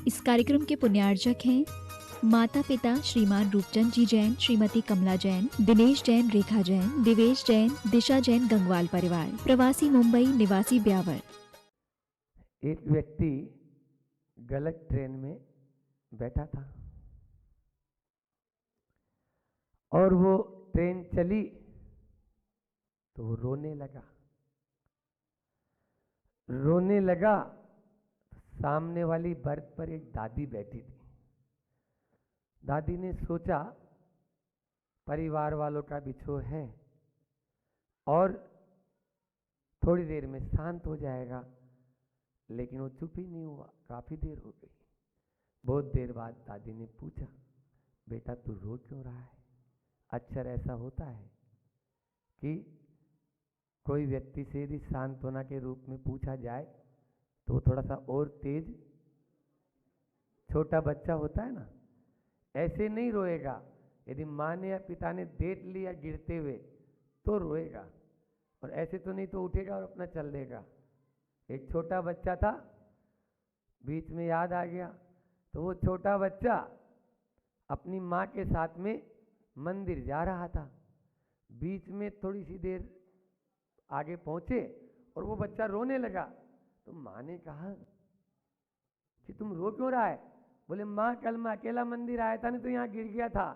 इस कार्यक्रम के पुण्यार्जक हैं माता पिता श्रीमान रूपचंद जी जैन, श्रीमती कमला जैन, दिनेश जैन, रेखा जैन, दिवेश जैन, दिशा जैन, गंगवाल परिवार, प्रवासी मुंबई, निवासी ब्यावर। एक व्यक्ति गलत ट्रेन में बैठा था और वो ट्रेन चली तो वो रोने लगा। सामने वाली बर्थ पर एक दादी बैठी थी। दादी ने सोचा परिवार वालों का बिछोह है और थोड़ी देर में शांत हो जाएगा, लेकिन वो चुप ही नहीं हुआ। काफी देर हो गई। बहुत देर बाद दादी ने पूछा, बेटा तू रो क्यों रहा है? अक्सर ऐसा होता है कि कोई व्यक्ति से यदि सांत्वना के रूप में पूछा जाए तो वो थोड़ा सा और तेज, छोटा बच्चा होता है ना, ऐसे नहीं रोएगा। यदि माँ ने या पिता ने देख लिया गिरते हुए तो रोएगा, और ऐसे तो नहीं तो उठेगा और अपना चल देगा। एक छोटा बच्चा था, बीच में याद आ गया, तो वो छोटा बच्चा अपनी माँ के साथ में मंदिर जा रहा था। बीच में थोड़ी सी देर आगे पहुंचे और वो बच्चा रोने लगा। तो माँ ने कहा कि तुम रो क्यों रहा है? बोले माँ कल मैं अकेला मंदिर आया था ना तो यहाँ गिर गया था।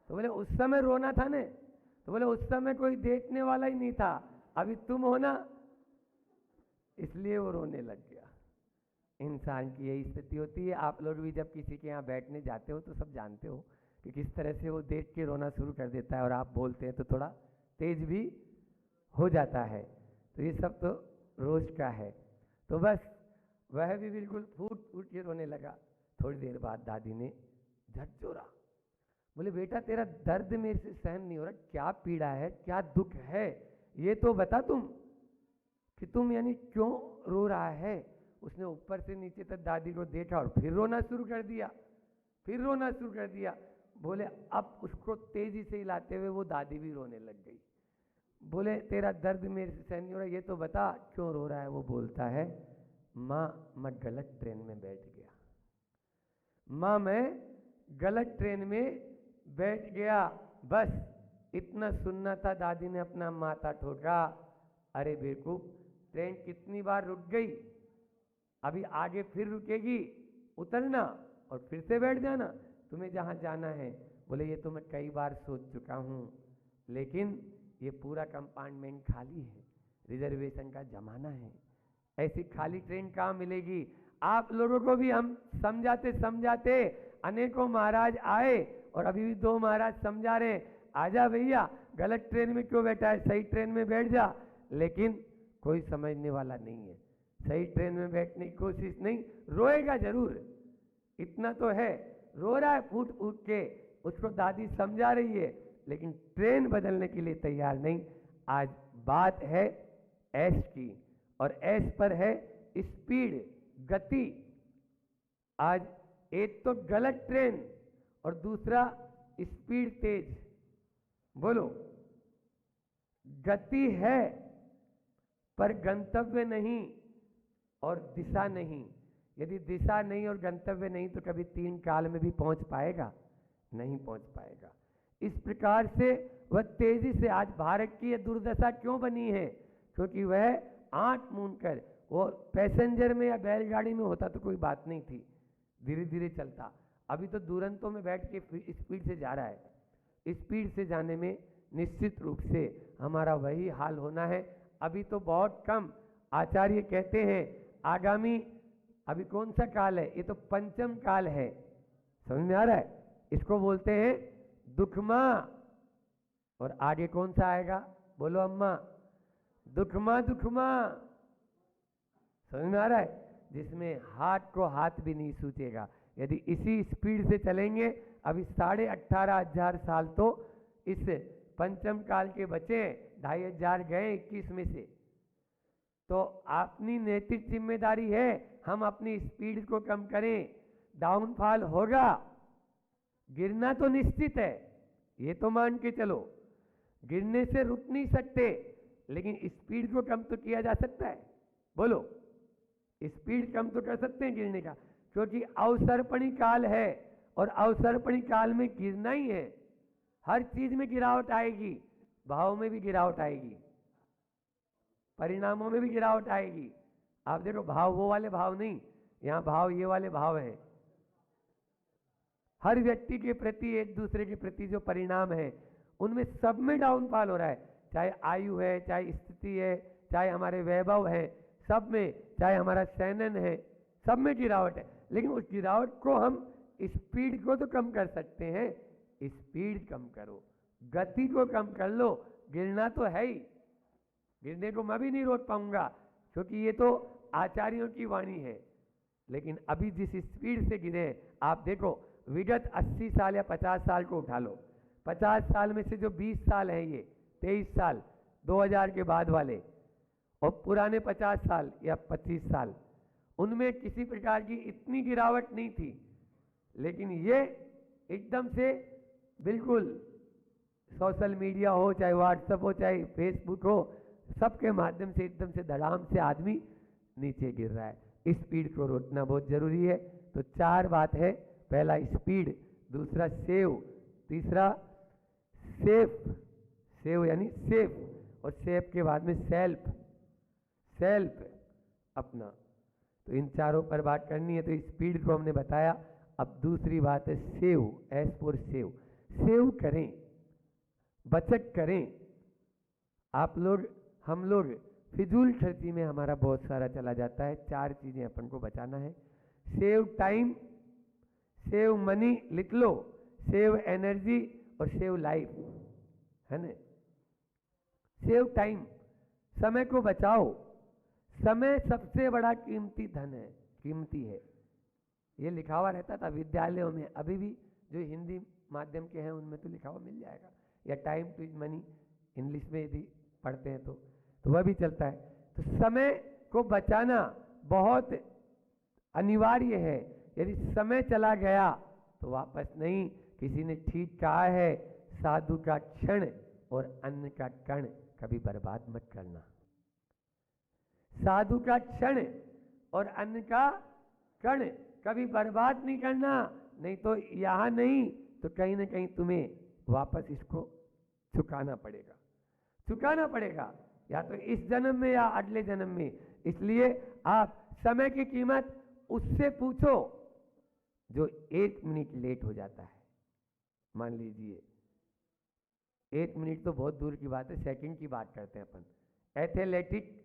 तो बोले उस समय रोना था ने? तो बोले उस समय कोई देखने वाला ही नहीं था, अभी तुम हो ना, इसलिए वो रोने लग गया। इंसान की यही स्थिति होती है। आप लोग भी जब किसी के यहाँ बैठने जाते हो तो सब जानते हो कि किस तरह से वो देख के रोना शुरू कर देता है, और आप बोलते हैं तो थोड़ा तेज भी हो जाता है। तो ये सब तो रोज का है। तो बस वह भी बिल्कुल फूट फूट के रोने लगा। थोड़ी देर बाद दादी ने झकझोरा, बोले बेटा तेरा दर्द मेरे से सहन नहीं हो रहा, क्या पीड़ा है, क्या दुख है, ये तो बता तुम, कि तुम यानी क्यों रो रहा है। उसने ऊपर से नीचे तक दादी को देखा और फिर रोना शुरू कर दिया। बोले अब उसको तेजी से हिलाते हुए वो दादी भी रोने लग गई। बोले तेरा दर्द मेरे से सहन नहीं हो रहा, ये तो बता क्यों रो रहा है। वो बोलता है, माँ मैं गलत ट्रेन में बैठ गया, माँ मैं गलत ट्रेन में बैठ गया। बस इतना सुनना था, दादी ने अपना माथा ठोका। अरे बेवकूफ, ट्रेन कितनी बार रुक गई, अभी आगे फिर रुकेगी, उतरना और फिर से बैठ जाना, तुम्हें जहाँ जाना है। बोले ये तो मैं कई बार सोच चुका हूँ, लेकिन ये पूरा कंपार्टमेंट खाली है, रिजर्वेशन का जमाना है, ऐसी खाली ट्रेन कहाँ मिलेगी। आप लोगों को भी हम समझाते समझाते अनेकों महाराज आए और अभी भी 2 महाराज समझा रहे हैं, आजा भैया गलत ट्रेन में क्यों बैठा है, सही ट्रेन में बैठ जा। लेकिन कोई समझने वाला नहीं है। सही ट्रेन में बैठने की कोशिश नहीं, रोएगा जरूर, इतना तो है, रो रहा है फूट फूट के, उसको दादी समझा रही है, लेकिन ट्रेन बदलने के लिए तैयार नहीं। आज बात है ऐश की, और ऐश पर है स्पीड, गति। आज एक तो गलत ट्रेन और दूसरा स्पीड तेज। बोलो, गति है पर गंतव्य नहीं और दिशा नहीं। यदि दिशा नहीं और गंतव्य नहीं तो कभी 3 काल में भी पहुंच पाएगा? नहीं पहुंच पाएगा। इस प्रकार से वह तेजी से, आज भारत की यह दुर्दशा क्यों बनी है? क्योंकि वह आंख मूंद कर, वो पैसेंजर में या बैलगाड़ी में होता तो कोई बात नहीं थी, धीरे धीरे चलता। अभी तो दुरंतों में बैठ के स्पीड से जा रहा है। स्पीड से जाने में निश्चित रूप से हमारा वही हाल होना है। अभी तो बहुत कम, आचार्य कहते हैं आगामी, अभी कौन सा काल है, ये तो पंचम काल है, समझ में आ रहा है? इसको बोलते हैं दुखमा, और आगे कौन सा आएगा? बोलो अम्मा, दुखमा दुखमा, समझ में आ रहा है? जिसमें हाथ को हाथ भी नहीं सूझेगा। यदि इसी स्पीड से चलेंगे, अभी 18,500 साल तो इस पंचम काल के बचे, 2,500 गए 21 में से। तो अपनी नैतिक जिम्मेदारी है हम अपनी स्पीड को कम करें। डाउनफॉल होगा, गिरना तो निश्चित है, ये तो मान के चलो, गिरने से रुक नहीं सकते, लेकिन स्पीड को कम तो किया जा सकता है। बोलो, स्पीड कम तो कर सकते हैं गिरने का, क्योंकि अवसर्पणी काल है और अवसर्पणी काल में गिरना ही है। हर चीज में गिरावट आएगी, भाव में भी गिरावट आएगी, परिणामों में भी गिरावट आएगी। आप देखो, भाव वो वाले भाव नहीं, यहाँ भाव ये वाले भाव हैं। हर व्यक्ति के प्रति, एक दूसरे के प्रति जो परिणाम है, उनमें सब में डाउनफॉल हो रहा है। चाहे आयु है, चाहे स्थिति है, चाहे हमारे वैभव है, सब में, चाहे हमारा सैनन है, सब में गिरावट है। लेकिन उस गिरावट को हम, स्पीड को तो कम कर सकते हैं। स्पीड कम करो, गति को कम कर लो। गिरना तो है ही, गिरने को मैं भी नहीं रोक पाऊंगा, क्योंकि ये तो आचार्यों की वाणी है। लेकिन अभी जिस स्पीड से गिरे, आप देखो, विगत 80 साल या 50 साल को उठा लो, 50 साल में से जो 20 साल हैं, ये 23 साल 2000 के बाद वाले, और पुराने 50 साल या 25 साल, उनमें किसी प्रकार की इतनी गिरावट नहीं थी। लेकिन ये एकदम से बिल्कुल, सोशल मीडिया हो, चाहे व्हाट्सएप हो, चाहे फेसबुक हो, सबके माध्यम से एकदम से धड़ाम से आदमी नीचे गिर रहा है। स्पीड को रोकना बहुत जरूरी है। तो 4 बात है। पहला स्पीड, दूसरा सेव, तीसरा सेफ, सेव यानी सेफ, और सेफ के बाद में सेल्फ, सेल्फ अपना। तो इन चारों पर बात करनी है। तो स्पीड को हमने बताया। अब दूसरी बात है save, S for save. Save करें, बचत करें। आप लोग, हम लोग फिजूल खर्ची में हमारा बहुत सारा चला जाता है। 4 चीजें अपन को बचाना है। सेव टाइम, सेव मनी, लिख लो, सेव एनर्जी और सेव लाइफ, है ना। सेव टाइम, समय को बचाओ। समय सबसे बड़ा कीमती धन है, कीमती है। ये लिखा हुआ रहता था विद्यालयों में, अभी भी जो हिंदी माध्यम के हैं उनमें तो लिखा हुआ मिल जाएगा, या time two is money English में यदि पढ़ते हैं तो वह भी चलता है। तो समय को बचाना बहुत अनिवार्य है। यदि समय चला गया तो वापस नहीं। किसी ने ठीक कहा है, साधु का क्षण और अन्न का कण कभी बर्बाद मत करना। साधु का क्षण और अन्न का कण कभी बर्बाद नहीं करना, नहीं तो यहां नहीं तो कहीं ना कहीं तुम्हें वापस इसको चुकाना पड़ेगा, चुकाना पड़ेगा, या तो इस जन्म में या अगले जन्म में। इसलिए आप समय की कीमत उससे पूछो जो 1 मिनट लेट हो जाता है। मान लीजिए 1 मिनट तो बहुत दूर की बात है, सेकंड की बात करते हैं अपन। एथलेटिक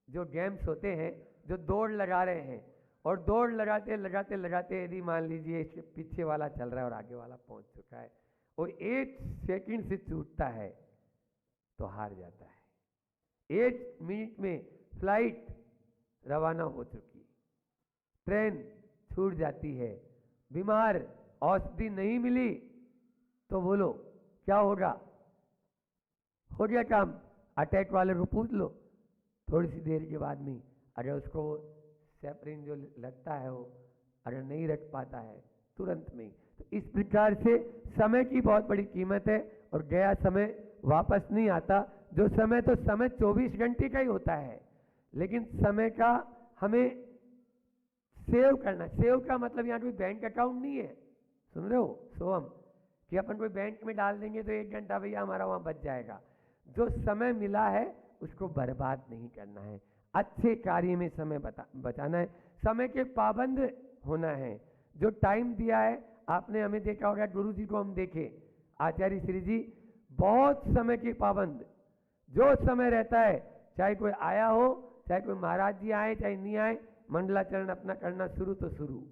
जो गेम्स होते हैं, जो दौड़ लगा रहे हैं, और दौड़ लगाते लगाते लगाते यदि मान लीजिए इसके पीछे वाला चल रहा है और आगे वाला पहुंच चुका है, और 1 सेकंड से छूटता है तो हार जाता है। 1 मिनट में फ्लाइट रवाना हो चुकी, ट्रेन छूट जाती है, बीमार, औषधि नहीं मिली, तो बोलो क्या होगा? हो गया काम। अटैक वाले को पूछ लो, थोड़ी सी देर के बाद में अगर उसको सेपरिन जो लगता है वो अगर नहीं रख पाता है तुरंत में। तो इस प्रकार से समय की बहुत बड़ी कीमत है, और गया समय वापस नहीं आता। जो समय, तो समय 24 घंटे का ही होता है, लेकिन समय का हमें सेव करना। सेव का मतलब यहाँ कोई बैंक अकाउंट नहीं है, सुन रहे हो सोहम, कि अपन कोई बैंक में डाल देंगे तो 1 घंटा भैया हमारा वहां बच जाएगा। जो समय मिला है उसको बर्बाद नहीं करना है, अच्छे कार्य में समय बचाना है, समय के पाबंद होना है। जो टाइम दिया है, आपने हमें देखा होगा, गुरु जी को हम देखे, आचार्य श्री जी बहुत समय के पाबंद। जो समय रहता है, चाहे कोई आया हो, चाहे कोई महाराज जी आए चाहे नहीं आए, मंडलाचरण अपना करना शुरू तो शुरू,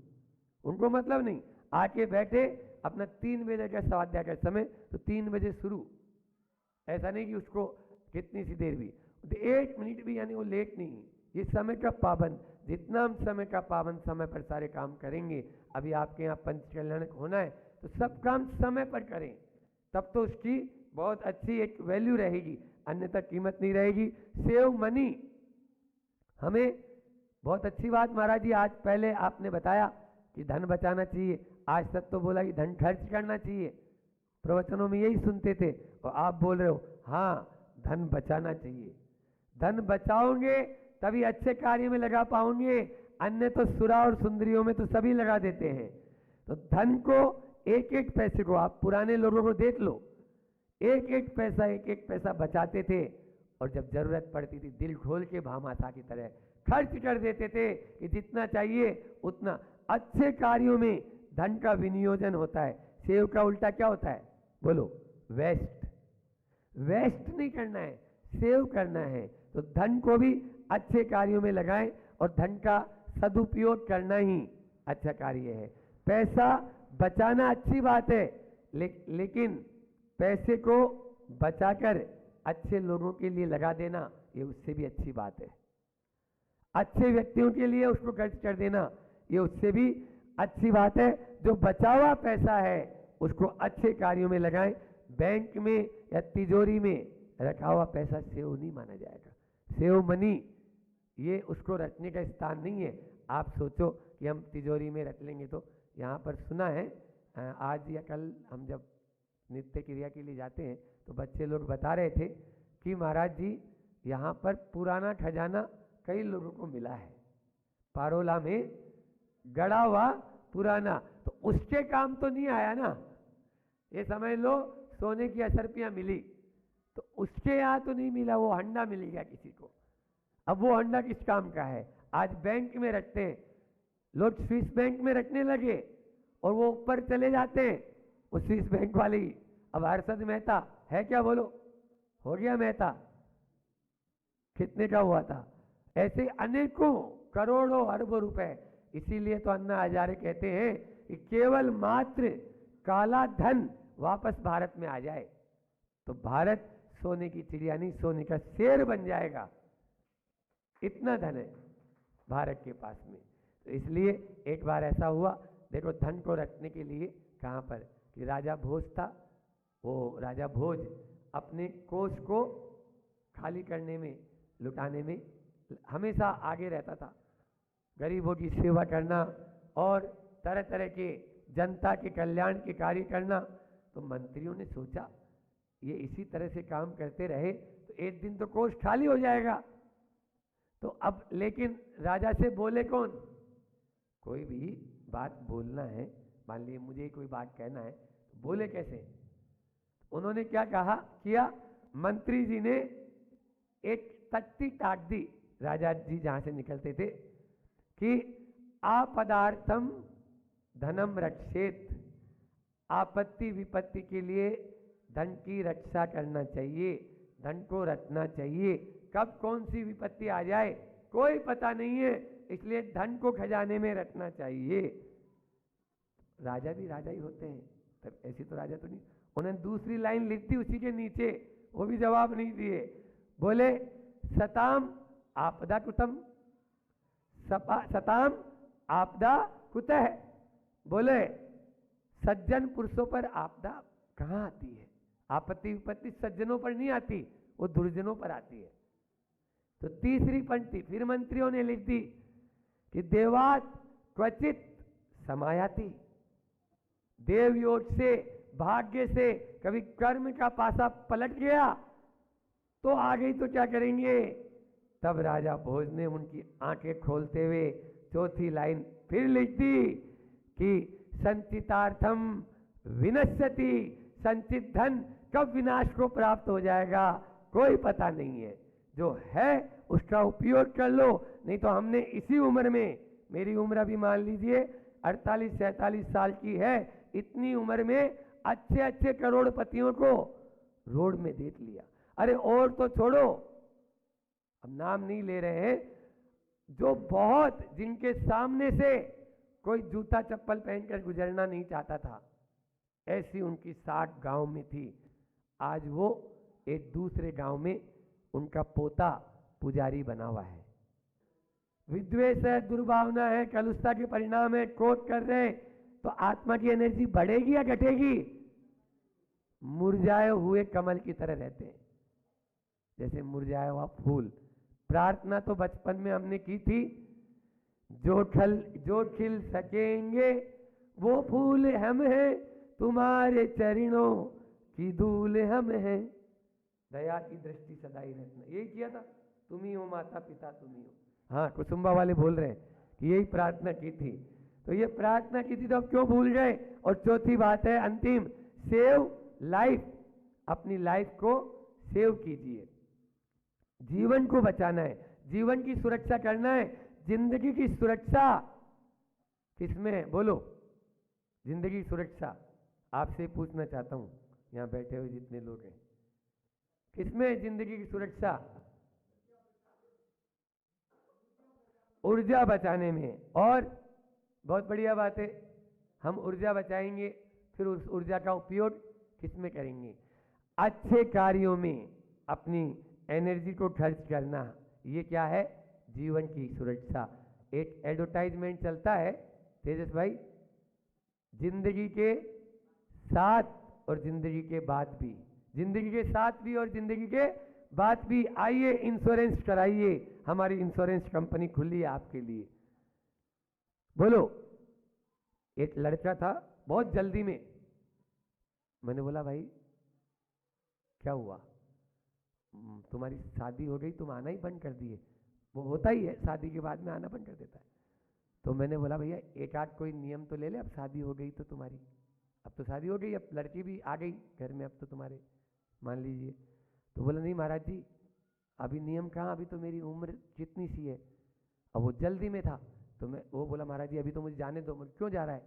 उनको मतलब नहीं। आके बैठे, अपना 3 बजे का स्वाध्याय का समय तो 3 बजे शुरू, ऐसा नहीं कि उसको कितनी सी देर भी, 1 मिनट भी यानी वो लेट नहीं। ये समय का पाबंद, जितना हम समय का पाबंद, समय पर सारे काम करेंगे। अभी आपके यहाँ पंचकल्याण होना है तो सब काम समय पर करें, तब तो उसकी बहुत अच्छी एक वैल्यू रहेगी, अन्यथा कीमत नहीं रहेगी। सेव मनी, हमें बहुत अच्छी बात महाराज जी आज पहले आपने बताया कि धन बचाना चाहिए। आज तक तो बोला कि धन खर्च करना चाहिए, प्रवचनों में यही सुनते थे, और आप बोल रहे हो हाँ धन बचाना चाहिए। धन बचाओगे तभी अच्छे कार्य में लगा पाओगे, अन्य तो सुरा और सुंदरियों में तो सभी लगा देते हैं। तो धन को एक एक पैसे को आप पुराने लोगों को देख लो, एक एक पैसा बचाते थे और जब जरूरत पड़ती थी दिल खोल के भामाशाह की तरह खर्च कर देते थे कि जितना चाहिए उतना। अच्छे कार्यों में धन का विनियोजन होता है। सेव का उल्टा क्या होता है बोलो? वेस्ट। वेस्ट नहीं करना है, सेव करना है। तो धन को भी अच्छे कार्यों में लगाएं और धन का सदुपयोग करना ही अच्छा कार्य है। पैसा बचाना अच्छी बात है, लेकिन पैसे को बचाकर अच्छे लोगों के लिए लगा देना ये उससे भी अच्छी बात है। अच्छे व्यक्तियों के लिए उसको खर्च कर देना ये उससे भी अच्छी बात है। जो बचा हुआ पैसा है उसको अच्छे कार्यों में लगाएं। बैंक में या तिजोरी में रखा हुआ पैसा सेव नहीं माना जाएगा। सेव मनी ये उसको रखने का स्थान नहीं है। आप सोचो कि हम तिजोरी में रख लेंगे तो यहाँ पर सुना है आज या कल हम जब नित्य क्रिया के लिए जाते हैं तो बच्चे लोग बता रहे थे कि महाराज जी यहाँ पर पुराना खजाना कई लोगों को मिला है, पारोला में गड़ा हुआ पुराना। तो उसके काम तो नहीं आया ना, ये समझ लो सोने की असरपियाँ मिली तो उसके यहाँ तो नहीं मिला, वो हंडा मिल गया किसी को। अब वो हंडा किस काम का है? आज बैंक में रखते हैं लोग, स्विस बैंक में रखने लगे और वो ऊपर चले जाते हैं वो स्विस बैंक वाले ही। अब हर्षद मेहता है क्या बोलो? हो गया मेहता, कितने का हुआ था? ऐसे अनेकों करोड़ों अरबों रुपए। इसीलिए तो अन्ना हजारे कहते हैं कि केवल मात्र काला धन वापस भारत में आ जाए तो भारत सोने की चिड़िया नहीं, सोने का शेर बन जाएगा। इतना धन है भारत के पास में। तो इसलिए एक बार ऐसा हुआ, देखो धन को रखने के लिए कहाँ पर कि राजा भोज था, वो राजा भोज अपने कोष को खाली करने में, लुटाने में हमेशा आगे रहता था। गरीबों की सेवा करना और तरह तरह के जनता के कल्याण के कार्य करना। तो मंत्रियों ने सोचा ये इसी तरह से काम करते रहे तो एक दिन तो कोष खाली हो जाएगा। तो अब लेकिन राजा से बोले कौन? कोई भी बात बोलना है, मान लीजिए मुझे कोई बात कहना है तो बोले कैसे? उन्होंने क्या कहा किया, मंत्री जी ने एक तख्ती टाट दी, राजा जी जहां से निकलते थे, कि आपदार्थम धनम रक्षेत, आपत्ति विपत्ति के लिए धन की रक्षा करना चाहिए, धन को रखना चाहिए। कब कौन सी विपत्ति आ जाए कोई पता नहीं है, इसलिए धन को खजाने में रखना चाहिए। राजा भी राजा ही होते हैं, तब ऐसी तो राजा तो नहीं। उन्होंने दूसरी लाइन लिख दी उसी के नीचे, वो भी जवाब नहीं दिए। बोले सताम आपदा कुतम, सताम आपदा कुतः। बोले सज्जन पुरुषों पर आपदा कहाँ आती है? आपत्ति विपत्ति सज्जनों पर नहीं आती, वो दुर्जनों पर आती है। तो तीसरी पंक्ति फिर मंत्रियों ने लिख दी कि देवात क्वचित समायाति, देवयोग से भाग्य से कभी कर्म का पासा पलट गया तो आ गई तो क्या करेंगे? तब राजा भोज ने उनकी आंखें खोलते हुए चौथी लाइन फिर लिख दी कि संचितार्थम विनश्यति, संचित धन कब विनाश को प्राप्त हो जाएगा कोई पता नहीं है। जो है उसका उपयोग कर लो, नहीं तो हमने इसी उम्र में, मेरी उम्र अभी मान लीजिए 48-47 साल की है, इतनी उम्र में अच्छे अच्छे करोड़पतियों को रोड में देख लिया। अरे और तो छोड़ो, अब नाम नहीं ले रहे हैं, जो बहुत जिनके सामने से कोई जूता चप्पल पहनकर गुजरना नहीं चाहता था, ऐसी उनकी 60 गांव में थी। आज वो एक दूसरे गांव में उनका पोता पुजारी बना हुआ है। विद्वेष है, दुर्भावना है, कलुषता के परिणाम है, क्रोध कर रहे तो आत्मा की एनर्जी बढ़ेगी या घटेगी? मुरझाए हुए कमल की तरह रहते हैं, जैसे मुरझाया हुआ फूल। प्रार्थना तो बचपन में हमने की थी, जो खिल सकेंगे वो फूल हम हैं, तुम्हारे चरणों की धूल हम हैं, दया की दृष्टि सदा ही रखना। यही किया था, तुम ही हो माता पिता, तुम ही हो। हाँ, कुसुम्बा वाले बोल रहे हैं कि यही प्रार्थना की थी। तो ये प्रार्थना की थी तो अब क्यों भूल गए। और चौथी बात है अंतिम, सेव लाइफ, अपनी लाइफ को सेव कीजिए, जीवन को बचाना है, जीवन की सुरक्षा करना है। जिंदगी की सुरक्षा किसमें है बोलो, जिंदगी की सुरक्षा आपसे पूछना चाहता हूं, यहां बैठे हुए जितने लोग हैं, किसमें है जिंदगी की सुरक्षा? ऊर्जा बचाने में। और बहुत बढ़िया बात है, हम ऊर्जा बचाएंगे, फिर उस ऊर्जा का उपयोग किसमें करेंगे? अच्छे कार्यों में अपनी एनर्जी को खर्च करना, ये क्या है? जीवन की सुरक्षा। एक एडवर्टाइजमेंट चलता है तेजस भाई, जिंदगी के साथ और जिंदगी के बाद भी, जिंदगी के साथ भी और जिंदगी के बाद भी, आइए इंश्योरेंस कराइए, हमारी इंश्योरेंस कंपनी खुली है आपके लिए। बोलो। एक लड़का था बहुत जल्दी में, मैंने बोला भाई क्या हुआ, तुम्हारी शादी हो गई, तुम आना ही बंद कर दिए। वो होता ही है, शादी के बाद में आना बंद कर देता है। तो मैंने बोला भैया एक आध कोई नियम तो ले ले, अब शादी हो गई तो तुम्हारी, अब तो शादी हो गई, अब लड़की भी आ गई घर में, अब तो तुम्हारे मान लीजिए। तो बोला नहीं महाराज जी, अभी नियम कहाँ, अभी तो मेरी उम्र जितनी सी है। अब वो जल्दी में था, तो मैं वो बोला महाराज जी अभी तो मुझे जाने दो। क्यों जा रहा है?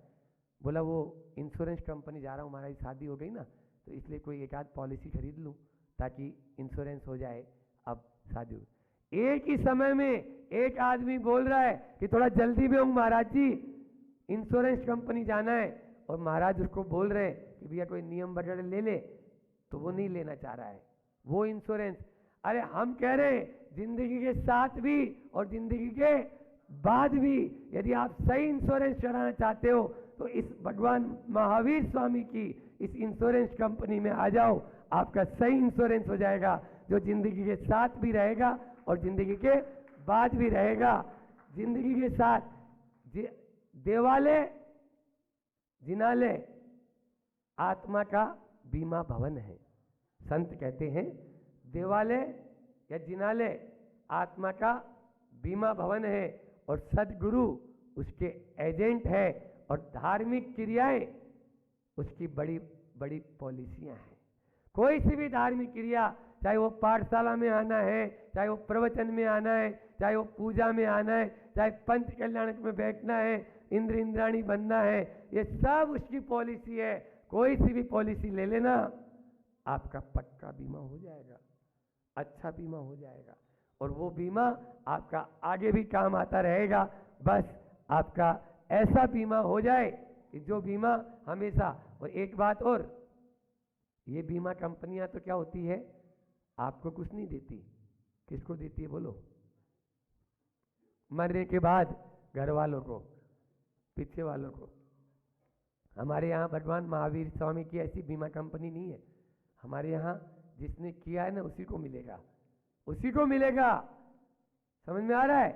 बोला वो इंश्योरेंस कंपनी जा रहा हूँ महाराज, शादी हो गई ना, तो इसलिए कोई एक आध पॉलिसी खरीद लूँ ताकि इंश्योरेंस हो जाए, अब शादी हो। एक ही समय में एक आदमी बोल रहा है कि थोड़ा जल्दी में हूँ महाराज जी, इंश्योरेंस कंपनी जाना है, और महाराज उसको बोल रहे हैं कि भैया कोई नियम वगैरह ले ले, तो वो नहीं लेना चाह रहा है वो इंश्योरेंस। अरे हम कह रहे हैं जिंदगी के साथ भी और जिंदगी के बाद भी यदि आप सही इंश्योरेंस कराना चाहते हो तो इस भगवान महावीर स्वामी की इस इंश्योरेंस कंपनी में आ जाओ, आपका सही इंश्योरेंस हो जाएगा, जो जिंदगी के साथ भी रहेगा और जिंदगी के बाद भी रहेगा। जिंदगी के साथ देवालय जिनालय आत्मा का बीमा भवन है। संत कहते हैं देवालय या जिनालय आत्मा का बीमा भवन है, और सदगुरु उसके एजेंट है, और धार्मिक क्रियाएं उसकी बड़ी बड़ी पॉलिसियां हैं। कोई सी भी धार्मिक क्रिया, चाहे वो पाठशाला में आना है, चाहे वो प्रवचन में आना है, चाहे वो पूजा में आना है, चाहे पंच कल्याणक में बैठना है, इंद्र इंद्राणी बनना है, ये सब उसकी पॉलिसी है। कोई सी भी पॉलिसी ले लेना, आपका पक्का बीमा हो जाएगा, अच्छा बीमा हो जाएगा, और वो बीमा आपका आगे भी काम आता रहेगा। बस आपका ऐसा बीमा हो जाए कि जो बीमा हमेशा। और एक बात और, ये बीमा कंपनियां तो क्या होती है, आपको कुछ नहीं देती, किसको देती है बोलो? मरने के बाद घर वालों को, पीछे वालों को। हमारे यहाँ भगवान महावीर स्वामी की ऐसी बीमा कंपनी नहीं है। हमारे यहाँ जिसने किया है ना उसी को मिलेगा, उसी को मिलेगा। समझ में आ रहा है?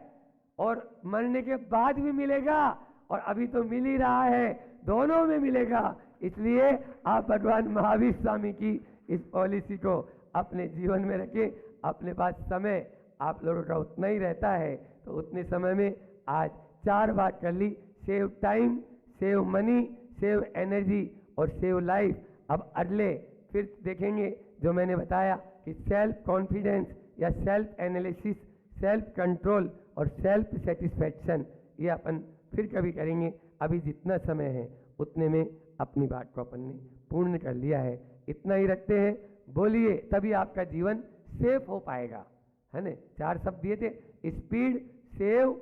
और मरने के बाद भी मिलेगा, और अभी तो मिल ही रहा है, दोनों में मिलेगा। इसलिए आप भगवान महावीर स्वामी की इस पॉलिसी को अपने जीवन में रखें। अपने पास समय आप लोगों का उतना ही रहता है, तो उतने समय में आज 4 बात कर ली, save time, save money, save energy और सेव लाइफ। अब अगले फिर देखेंगे जो मैंने बताया कि सेल्फ कॉन्फिडेंस या सेल्फ एनालिसिस, सेल्फ कंट्रोल और सेल्फ सेटिस्फैक्शन, ये अपन फिर कभी करेंगे। अभी जितना समय है उतने में अपनी बात को अपन ने पूर्ण कर लिया है, इतना ही रखते हैं। बोलिए, तभी आपका जीवन सेफ हो पाएगा, है ना? 4 शब्द दिए थे, स्पीड, सेव,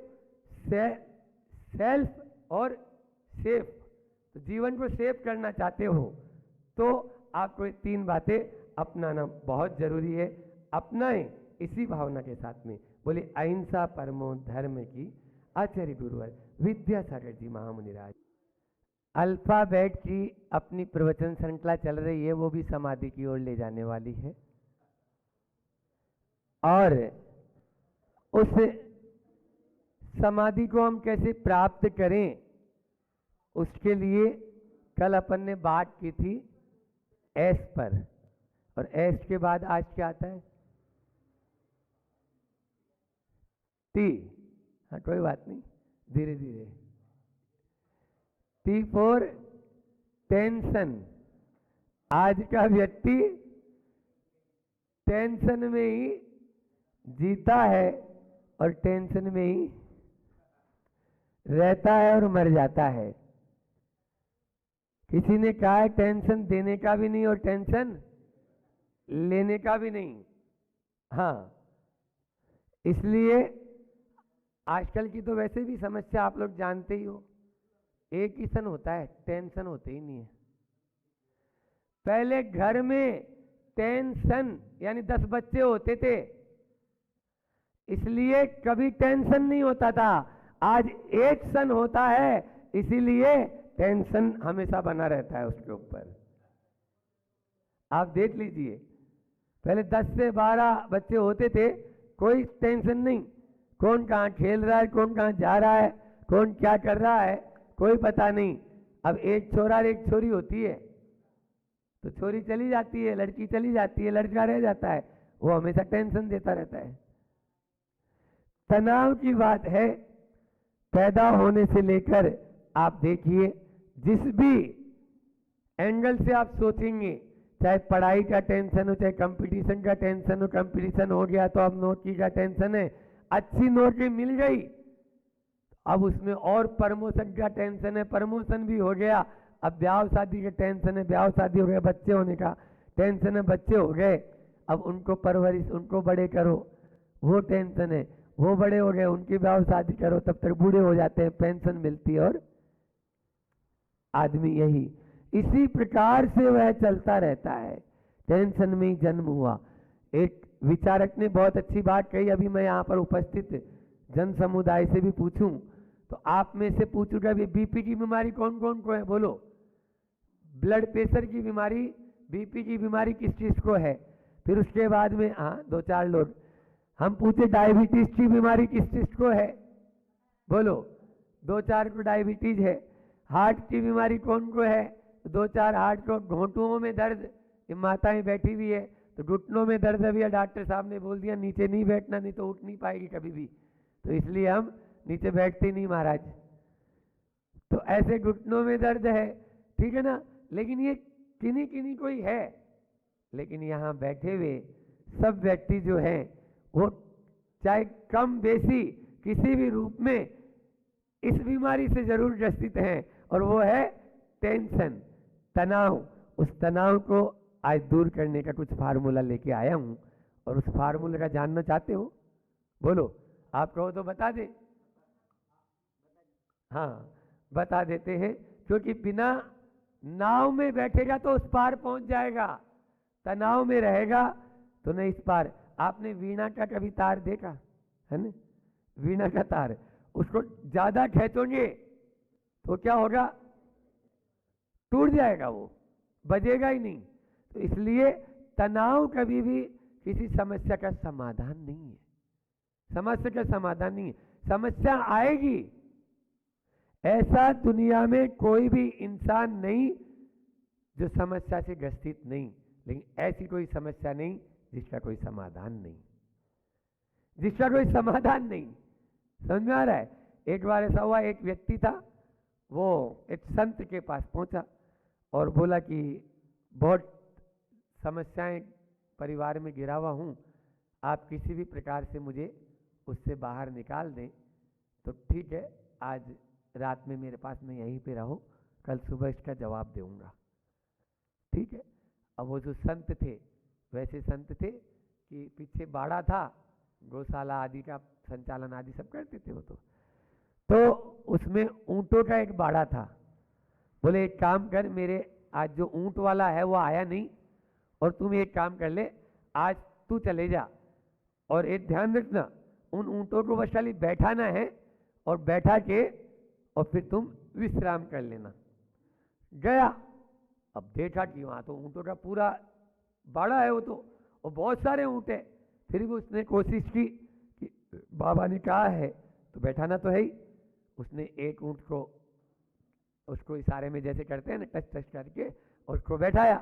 सेल्फ और सेफ। तो जीवन को सेफ करना चाहते हो तो आपको ये 3 बातें अपनाना बहुत जरूरी है। अपनाएं इसी भावना के साथ में। बोले अहिंसा परमो धर्म की, आचार्य गुरुवर विद्यासागर जी महामुनिराज। अल्फाबेट की अपनी प्रवचन श्रृंखला चल रही है, वो भी समाधि की ओर ले जाने वाली है। और उस समाधि को हम कैसे प्राप्त करें, उसके लिए कल अपन ने बात की थी एस पर, और एस के बाद आज क्या आता है? टी। हाँ कोई बात नहीं, धीरे धीरे। T for tension. आज का व्यक्ति टेंशन में ही जीता है और टेंशन में ही रहता है और मर जाता है। किसी ने कहा है टेंशन देने का भी नहीं और टेंशन लेने का भी नहीं। हाँ, इसलिए आजकल की तो वैसे भी समस्या आप लोग जानते ही हो, एक ही सन होता है, टेंशन होते ही नहीं है। पहले घर में टेंशन यानी 10 बच्चे होते थे, इसलिए कभी टेंशन नहीं होता था। आज एक सन होता है, इसीलिए टेंशन हमेशा बना रहता है उसके ऊपर। आप देख लीजिए, पहले 10 से 12 बच्चे होते थे, कोई टेंशन नहीं, कौन कहाँ खेल रहा है, कौन कहाँ जा रहा है, कौन क्या कर रहा है, कोई पता नहीं। अब एक छोरा और एक छोरी होती है, तो छोरी चली जाती है, लड़की चली जाती है, लड़का रह जाता है, वो हमेशा टेंशन देता रहता है। तनाव की बात है, पैदा होने से लेकर आप देखिए, जिस भी एंगल से आप सोचेंगे, चाहे पढ़ाई का टेंशन हो, चाहे कंपटीशन का टेंशन हो, कंपटीशन हो गया तो अब नौकरी का टेंशन है, अच्छी नौकरी मिल गई अब उसमें और प्रमोशन का टेंशन है, प्रमोशन भी हो गया, अब ब्याह शादी का टेंशन है, ब्याह शादी हो गया, बच्चे होने का टेंशन है, बच्चे हो गए, अब उनको परवरिश, उनको बड़े करो, वो टेंशन है, वो बड़े हो गए, उनकी ब्याह शादी करो, तब तक बूढ़े हो जाते हैं, पेंशन मिलती है और आदमी यही इसी प्रकार से वह चलता रहता है, टेंशन में ही जन्म हुआ। एक विचारक ने बहुत अच्छी बात कही, अभी मैं यहाँ पर उपस्थित जन समुदाय से भी पूछूं तो आप में से पूछूंगा, भी बीपी की बीमारी कौन कौन को है, बोलो। ब्लड प्रेशर की बीमारी, बीपी की बीमारी किस चीज को है? फिर उसके बाद में हाँ 2-4 लोग, हम पूछे डायबिटीज की बीमारी किस चीज को है, बोलो। 2-4 को डायबिटीज है। हार्ट की बीमारी कौन को है? 2-4 हार्ट को। घुटनों में दर्द, ये माताएं बैठी हुई है तो घुटनों में दर्द है भैया, डॉक्टर साहब ने बोल दिया नीचे नहीं बैठना, नहीं तो उठ नहीं पाएगी कभी भी, तो इसलिए हम नीचे बैठते नहीं महाराज। तो ऐसे घुटनों में दर्द है, ठीक है ना, लेकिन ये किन्हीं किन्हीं को ही है। लेकिन यहाँ बैठे हुए सब व्यक्ति जो हैं वो चाहे कम बेसी किसी भी रूप में इस बीमारी से जरूर ग्रसित हैं, और वो है टेंशन, तनाव। उस तनाव को आज दूर करने का कुछ फार्मूला लेके आया हूं, और उस फार्मूले का जानना चाहते हो? बोलो, आप कहो तो बता दे। हाँ, बता देते हैं, क्योंकि बिना नाव में बैठेगा तो उस पार पहुंच जाएगा, तनाव में रहेगा तो नहीं इस पार। आपने वीणा का कभी तार देखा है ना? वीणा का तार, उसको ज्यादा खींचोगे तो क्या होगा? टूट जाएगा, वो बजेगा ही नहीं। तो इसलिए तनाव कभी भी किसी समस्या का समाधान नहीं है, समस्या का समाधान नहीं है। समस्या आएगी, ऐसा दुनिया में कोई भी इंसान नहीं जो समस्या से ग्रसित नहीं, लेकिन ऐसी कोई समस्या नहीं जिसका कोई समाधान नहीं, जिसका कोई समाधान नहीं। समझ में आ रहा है? एक बार ऐसा हुआ, एक व्यक्ति था, वो एक संत के पास पहुंचा और बोला कि बहुत समस्याएं परिवार में गिरा हुआ हूं, आप किसी भी प्रकार से मुझे उससे बाहर निकाल दें तो ठीक है, आज रात में मेरे पास में यहीं पे रहो, कल सुबह इसका जवाब दूंगा। ठीक है। अब वो जो संत थे, वैसे संत थे कि पीछे बाड़ा था, गौशाला आदि का संचालन आदि सब करते थे वो। तो उसमें ऊंटों का एक बाड़ा था। बोले एक काम कर, मेरे आज जो ऊंट वाला है वो आया नहीं, और तुम एक काम कर ले, आज तू चले जा, और एक ध्यान रखना, उन ऊंटों को बस खाली बैठाना है और बैठा के और फिर तुम विश्राम कर लेना। गया, अब देखा कि वहां तो ऊंटों का पूरा बाड़ा है वो तो, और बहुत सारे ऊंट है। फिर भी उसने कोशिश की कि बाबा ने कहा है तो बैठाना तो है ही। उसने एक ऊंट को, उसको इशारे में जैसे करते हैं ना, टच टच करके उसको बैठाया,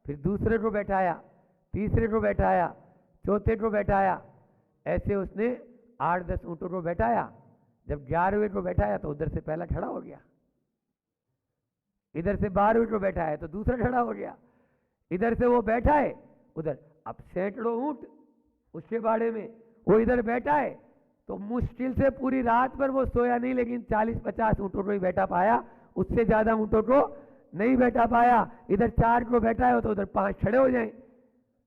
फिर दूसरे को बैठाया, तीसरे को बैठाया, चौथे को बैठाया, ऐसे उसने 8-10 ऊंटों को बैठाया। जब 11वें को बैठाया तो उधर से पहला खड़ा हो गया, इधर से 12वें को बैठा है तो दूसरा खड़ा हो गया, इधर से वो बैठा है उधर, अब सैकड़ों ऊंट उसके बाड़े में, वो इधर बैठा है तो मुश्किल से पूरी रात भर वो सोया नहीं, लेकिन 40-50 ऊंटों को ही बैठा पाया, उससे ज्यादा ऊंटों को नहीं बैठा पाया। इधर 4 को बैठा है तो उधर 5 खड़े हो जाएं।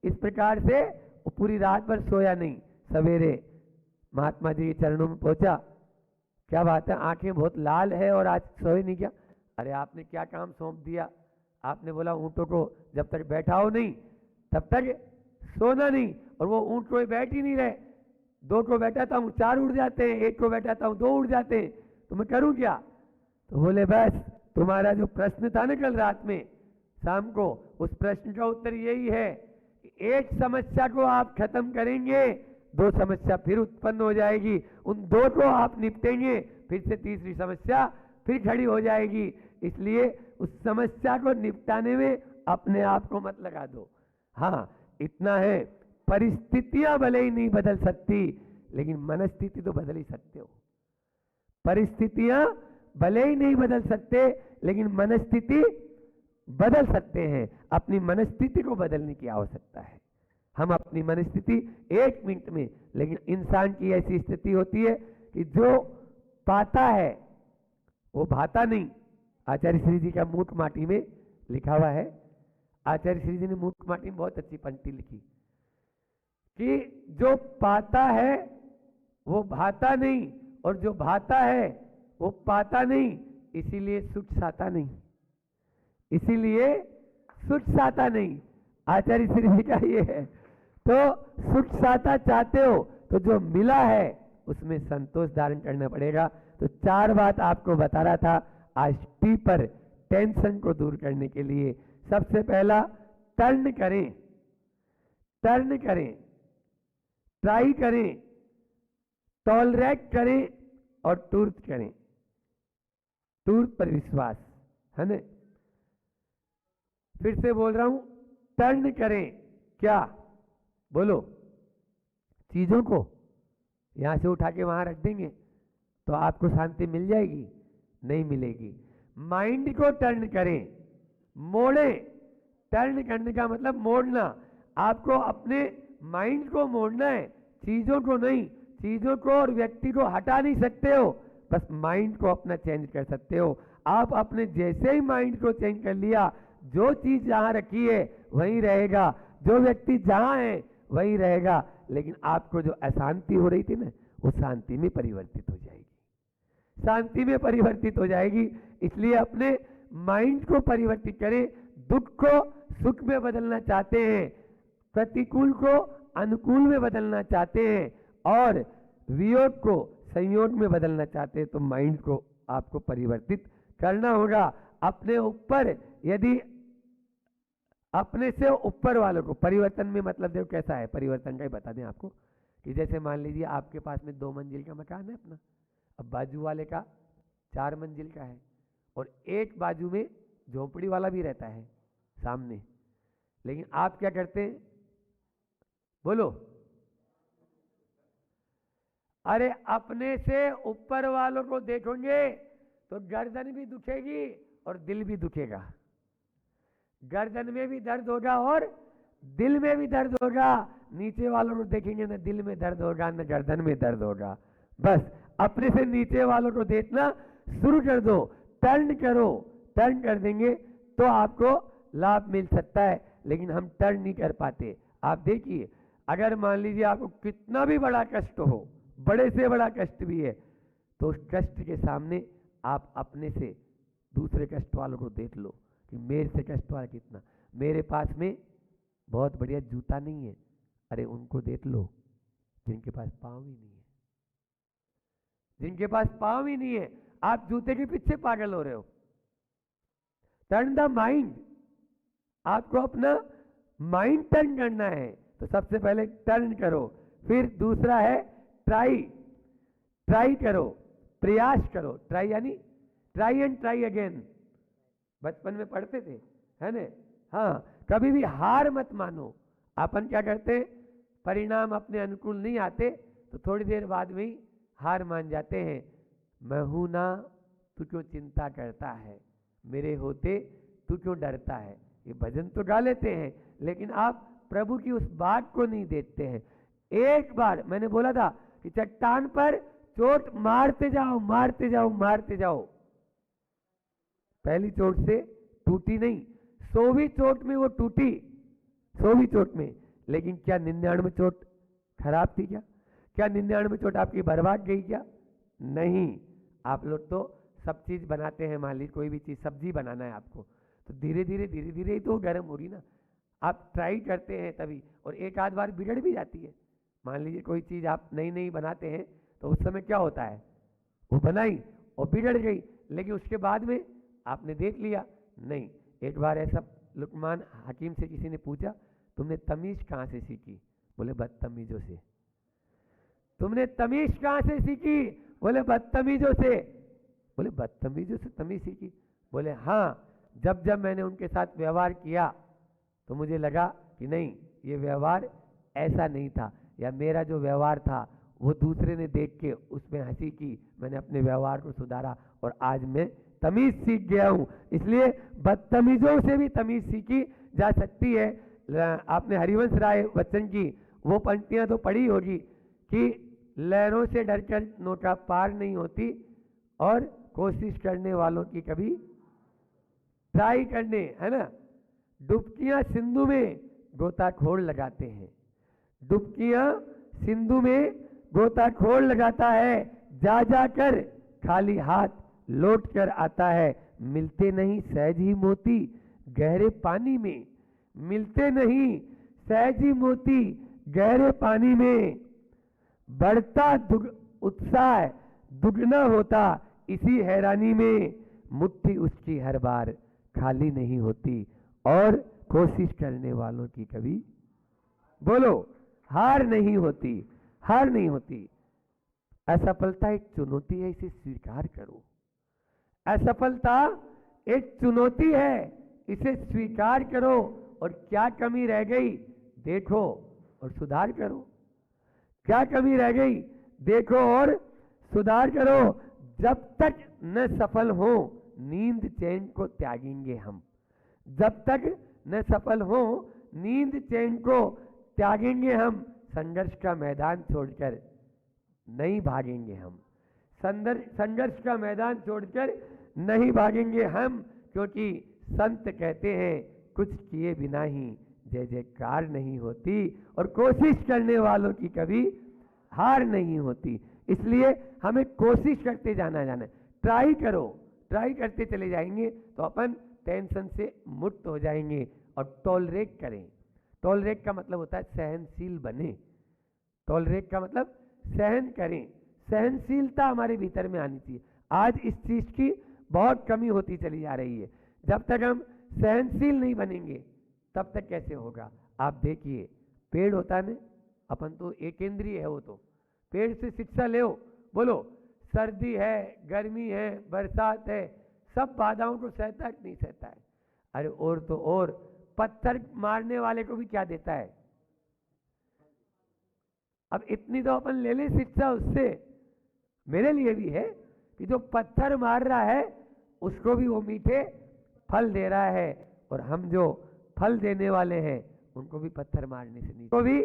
इस प्रकार से वो पूरी रात भर सोया नहीं। सवेरे महात्मा जी के चरणों में पहुंचा, क्या बात है, आंखें बहुत लाल है और आज सोए नहीं क्या? अरे आपने क्या काम सौंप दिया? आपने बोला ऊंटों को जब तक बैठाओ नहीं तब तक सोना नहीं, और वो ऊंट को बैठ ही नहीं रहे। 2 को बैठाता हूँ 4 उड़ जाते हैं, 1 को बैठाता हूँ 2 उड़ जाते हैं, तो मैं करूँ क्या? तो बोले बस तुम्हारा जो प्रश्न था ना कल रात में शाम को, उस प्रश्न का उत्तर यही है, एक समस्या को आप खत्म करेंगे 2 समस्या फिर उत्पन्न हो जाएगी, उन 2 को आप निपटेंगे फिर से तीसरी समस्या फिर खड़ी हो जाएगी। इसलिए उस समस्या को निपटाने में अपने आप को मत लगा दो। हाँ इतना है, परिस्थितियां भले ही नहीं बदल सकती लेकिन मनस्थिति तो बदल ही सकते हो। परिस्थितियां भले ही नहीं बदल सकते लेकिन मनस्थिति बदल सकते हैं। अपनी मनस्थिति को बदलने की आवश्यकता है। हम अपनी मनस्थिति 1 मिनट में, लेकिन इंसान की ऐसी स्थिति होती है कि जो पाता है वो भाता नहीं। आचार्य श्री जी का मूठ माटी में लिखा हुआ है, आचार्य श्री जी ने मूठ माटी में बहुत अच्छी पंक्ति लिखी कि जो पाता है वो भाता नहीं, और जो भाता है वो पाता नहीं, इसीलिए सुख साता नहीं, इसीलिए सुख साता नहीं। आचार्य श्री जी का ये है। तो सुख साता चाहते हो तो जो मिला है उसमें संतोष धारण करना पड़ेगा। तो 4 बात आपको बता रहा था आज टी पर टेंशन को दूर करने के लिए। सबसे पहला, टर्न करें, टर्न करें, ट्राई करें, टॉलरेट करें और टूर्थ करें। टूर्थ पर विश्वास है ना। फिर से बोल रहा हूं, टर्न करें, क्या बोलो? चीजों को यहां से उठा के वहां रख देंगे तो आपको शांति मिल जाएगी? नहीं मिलेगी। माइंड को टर्न करें, मोड़े। टर्न करने का मतलब मोड़ना। आपको अपने माइंड को मोड़ना है, चीजों को नहीं। चीजों को और व्यक्ति को हटा नहीं सकते हो, बस माइंड को अपना चेंज कर सकते हो। आप अपने जैसे ही माइंड को चेंज कर लिया, जो चीज जहां रखी है वहीं रहेगा, जो व्यक्ति जहां है वहीं रहेगा। लेकिन आपको जो अशांति हो रही थी ना, वो शांति में परिवर्तित हो जाएगी, शांति में परिवर्तित हो जाएगी। इसलिए अपने माइंड को परिवर्तित करें। दुख को सुख में बदलना चाहते हैं, प्रतिकूल को अनुकूल में बदलना चाहते हैं, और वियोग को संयोग में बदलना चाहते हैं, तो माइंड को आपको परिवर्तित करना होगा। अपने ऊपर, यदि अपने से ऊपर वालों को परिवर्तन में मतलब देखो कैसा है, परिवर्तन का ही बता दें आपको कि जैसे मान लीजिए आपके पास में 2 मंजिल का मकान है अपना, अब बाजू वाले का 4 मंजिल का है, और एक बाजू में झोपड़ी वाला भी रहता है सामने। लेकिन आप क्या करते हैं, बोलो? अरे अपने से ऊपर वालों को देखोगे तो गर्दन भी दुखेगी और दिल भी दुखेगा। गर्दन में भी दर्द होगा और दिल में भी दर्द होगा। नीचे वालों को देखेंगे ना दिल में दर्द होगा ना गर्दन में दर्द होगा। बस अपने से नीचे वालों को देखना शुरू कर दो, टर्न करो। टर्न कर देंगे तो आपको लाभ मिल सकता है, लेकिन हम टर्न नहीं कर पाते। आप देखिए, अगर मान लीजिए आपको कितना भी बड़ा कष्ट हो, बड़े से बड़ा कष्ट भी है, तो उस कष्ट के सामने आप अपने से दूसरे कष्ट वालों को देख लो कि मेरे से कष्ट वाला कितना। मेरे पास में बहुत बढ़िया जूता नहीं है, अरे उनको देख लो जिनके पास पाँव ही नहीं है, जिनके पास पाँव ही नहीं है। आप जूते के पीछे पागल हो रहे हो। Turn the mind. आपको अपना माइंड टर्न करना है, तो सबसे पहले टर्न करो। फिर दूसरा है ट्राई। ट्राई करो, प्रयास करो। ट्राई यानी ट्राई एंड ट्राई अगेन, बचपन में पढ़ते थे, है ना? हाँ, कभी भी हार मत मानो। अपन क्या करते हैं, परिणाम अपने अनुकूल नहीं आते तो थोड़ी देर बाद में ही हार मान जाते हैं। मैं हूं ना तू क्यों चिंता करता है, मेरे होते तू क्यों डरता है। ये भजन तो गा लेते हैं, लेकिन आप प्रभु की उस बात को नहीं देखते हैं। एक बार मैंने बोला था कि चट्टान पर चोट मारते जाओ, मारते जाओ, मारते जाओ। पहली चोट से टूटी नहीं, 100वीं चोट में वो टूटी, 100वीं चोट में। लेकिन क्या 99 चोट खराब थी क्या? क्या 99 चोट आपकी बर्बाद गई क्या? नहीं। आप लोग तो सब चीज बनाते हैं, मान लीजिए कोई भी चीज, सब्जी बनाना है आपको, तो धीरे धीरे ही तो गर्म हो रही ना। आप ट्राई करते हैं तभी, और एक आध बार बिगड़ भी जाती है। मान लीजिए कोई चीज आप नई नई बनाते हैं, तो उस समय क्या होता है, वो बनाई और बिगड़ गई, लेकिन उसके बाद में आपने देख लिया। नहीं, एक बार ऐसा लुकमान हकीम से किसी ने पूछा, तुमने तमीज कहाँ से सीखी? बोले बदतमीजों से। तुमने तमीज कहाँ से सीखी? बोले बदतमीजों से। बोले बदतमीजों से तमीज सीखी? बोले हाँ, जब जब मैंने उनके साथ व्यवहार किया तो मुझे लगा कि नहीं, ये व्यवहार ऐसा नहीं था, या मेरा जो व्यवहार था वो दूसरे ने देख के उसमें हंसी की, मैंने अपने व्यवहार को सुधारा और आज मैं तमीज सीख गया हूं। इसलिए बदतमीजों से भी तमीज सीखी जा सकती है। आपने हरिवंश राय बच्चन की वो पंक्तियां तो पढ़ी होगी कि लहरों से डरकर नौका पार नहीं होती, और कोशिश करने वालों की कभी ट्राई करने, है ना। डुबकियां सिंधु में गोताखोर लगाते हैं, डुबकियां सिंधु में गोताखोर लगाता है, जा जा कर खाली हाथ लौट कर आता है। मिलते नहीं सहज ही मोती गहरे पानी में, मिलते नहीं सहज ही मोती गहरे पानी में। बढ़ता उत्साह दुगना होता इसी हैरानी में। मुट्ठी उसकी हर बार खाली नहीं होती, और कोशिश करने वालों की कभी, बोलो, हार नहीं होती, हार नहीं होती। असफलता एक चुनौती है, इसे स्वीकार करो। असफलता एक चुनौती है, इसे स्वीकार करो, और क्या कमी रह गई देखो और सुधार करो। क्या कमी रह गई देखो और सुधार करो। जब तक न सफल हो नींद चैन को त्यागेंगे हम, जब तक न सफल हो नींद चैन को त्यागेंगे हम। संघर्ष का मैदान छोड़कर नहीं भागेंगे हम, संघर्ष का मैदान छोड़कर नहीं भागेंगे हम, क्योंकि संत कहते हैं कुछ किए बिना ही जय जयकार नहीं होती, और कोशिश करने वालों की कभी हार नहीं होती। इसलिए हमें कोशिश करते जाना है। ट्राई करो, ट्राई करते चले जाएंगे तो अपन टेंशन से मुक्त हो जाएंगे। और टॉलरेट करें। टॉलरेट का मतलब होता है सहनशील बने। टॉलरेट का मतलब सहन करें, सहनशीलता हमारे भीतर में आनी चाहिए। आज इस चीज की बहुत कमी होती चली जा रही है। जब तक हम सहनशील नहीं बनेंगे तब तक कैसे होगा? आप देखिए, पेड़ होता है ना, अपन तो एक इंद्रिय है, वो तो पेड़ से शिक्षा ले, बोलो सर्दी है, गर्मी है, बरसात है, सब बाधाओं को सहता है कि नहीं सहता है? अरे और तो और पत्थर मारने वाले को भी क्या देता है? अब इतनी तो अपन ले ले शिक्षा उससे। मेरे लिए भी है कि जो पत्थर मार रहा है उसको भी वो मीठे फल दे रहा है, और हम जो फल देने वाले हैं उनको भी पत्थर मारने से नहीं, को भी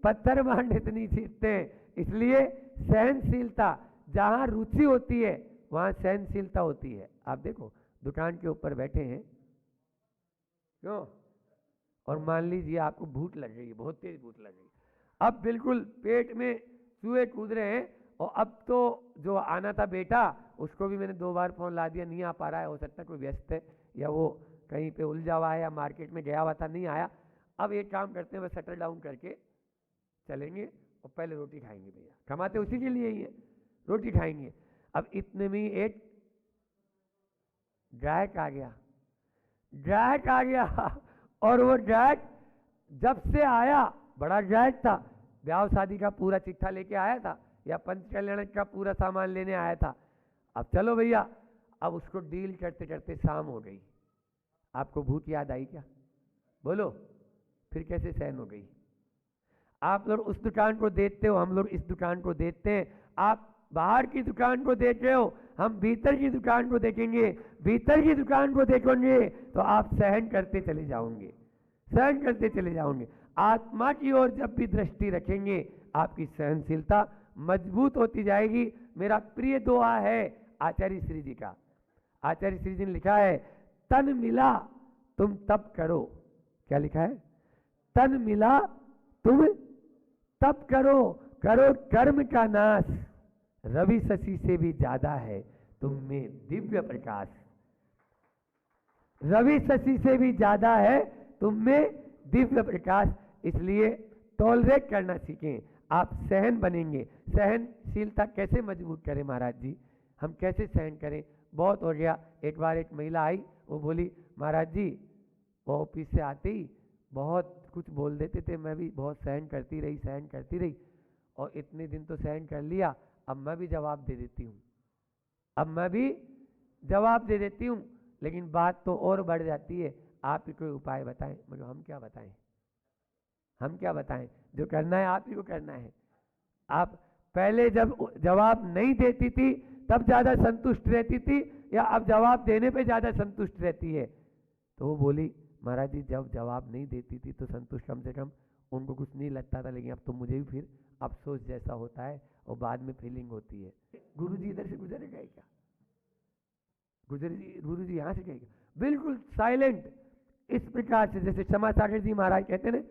पत्थर मारने से नहीं सीखते हैं। इसलिए सहनशीलता, जहां रुचि होती है वहां सहनशीलता होती है। आप देखो, दुकान के ऊपर बैठे हैं, क्यों? और मान लीजिए आपको भूख लग गई है, बहुत तेज भूख लग गई, अब बिल्कुल पेट में चूहे कूद रहे हैं, और अब तो जो आना था बेटा उसको भी मैंने 2 बार फोन ला दिया, नहीं आ पा रहा है, हो सकता है कोई व्यस्त है या वो कहीं पे उलझा हुआ है या मार्केट में गया हुआ था, नहीं आया। अब एक काम करते हैं, बस शटर डाउन करके चलेंगे और पहले रोटी खाएंगे। भैया कमाते उसी के लिए ही है, रोटी खाएंगे। अब इतने में एक ग्राहक आ गया, ग्राहक आ गया, और वो ग्राहक जब से आया, बड़ा ग्राहक था, ब्याह शादी का पूरा चिट्ठा लेके आया था, या पंच कल्याण का पूरा सामान लेने आया था। अब चलो भैया, अब उसको डील करते करते शाम हो गई। आपको भूख याद आई क्या? बोलो, फिर कैसे सहन हो गई? आप लोग उस दुकान को देखते हो, हम लोग इस दुकान को देखते हैं। आप बाहर की दुकान को देख रहे हो, हम भीतर की दुकान को देखेंगे। भीतर की दुकान को देखोगे तो आप सहन करते चले जाओगे, सहन करते चले जाओगे। आत्मा की ओर जब भी दृष्टि रखेंगे आपकी सहनशीलता मजबूत होती जाएगी। मेरा प्रिय दोहा है आचार्य श्री जी का। आचार्य श्री जी ने लिखा है, तन मिला तुम तप करो। क्या लिखा है? तन मिला तुम तप करो, करो कर्म का नाश, रवि शशि से भी ज्यादा है तुम में दिव्य प्रकाश। रवि शशि से भी ज्यादा है तुम में दिव्य प्रकाश। इसलिए टॉलरेट करना सीखें, आप सहन बनेंगे। सहनशीलता कैसे मजबूत करें महाराज जी, हम कैसे सहन करें? बहुत हो गया। एक बार एक महिला आई, वो बोली महाराज जी वो ऑफिस से आते ही बहुत कुछ बोल देते थे, मैं भी बहुत सहन करती रही, सहन करती रही, और इतने दिन तो सहन कर लिया, अब मैं भी जवाब दे देती हूँ, अब मैं भी जवाब दे देती हूँ, लेकिन बात तो और बढ़ जाती है। आप ही कोई उपाय बताएं। मगर हम क्या बताएं, हम क्या बताएं? जो करना है आप ही को करना है। आप पहले जब जवाब नहीं देती थी तब ज्यादा संतुष्ट रहती थी, या अब जवाब देने पे ज्यादा संतुष्ट रहती है? तो वो बोली महाराज जी जब जवाब नहीं देती थी तो संतुष्ट, कम से कम उनको कुछ नहीं लगता था, लेकिन अब तो मुझे भी फिर अफसोस जैसा होता है और बाद में फीलिंग होती है। गुरु जी इधर से गुजरे गए क्या? गुरु जी यहाँ से गए क्या? बिल्कुल साइलेंट। इस प्रकार से जैसे क्षमा सागर जी महाराज कहते हैं ना,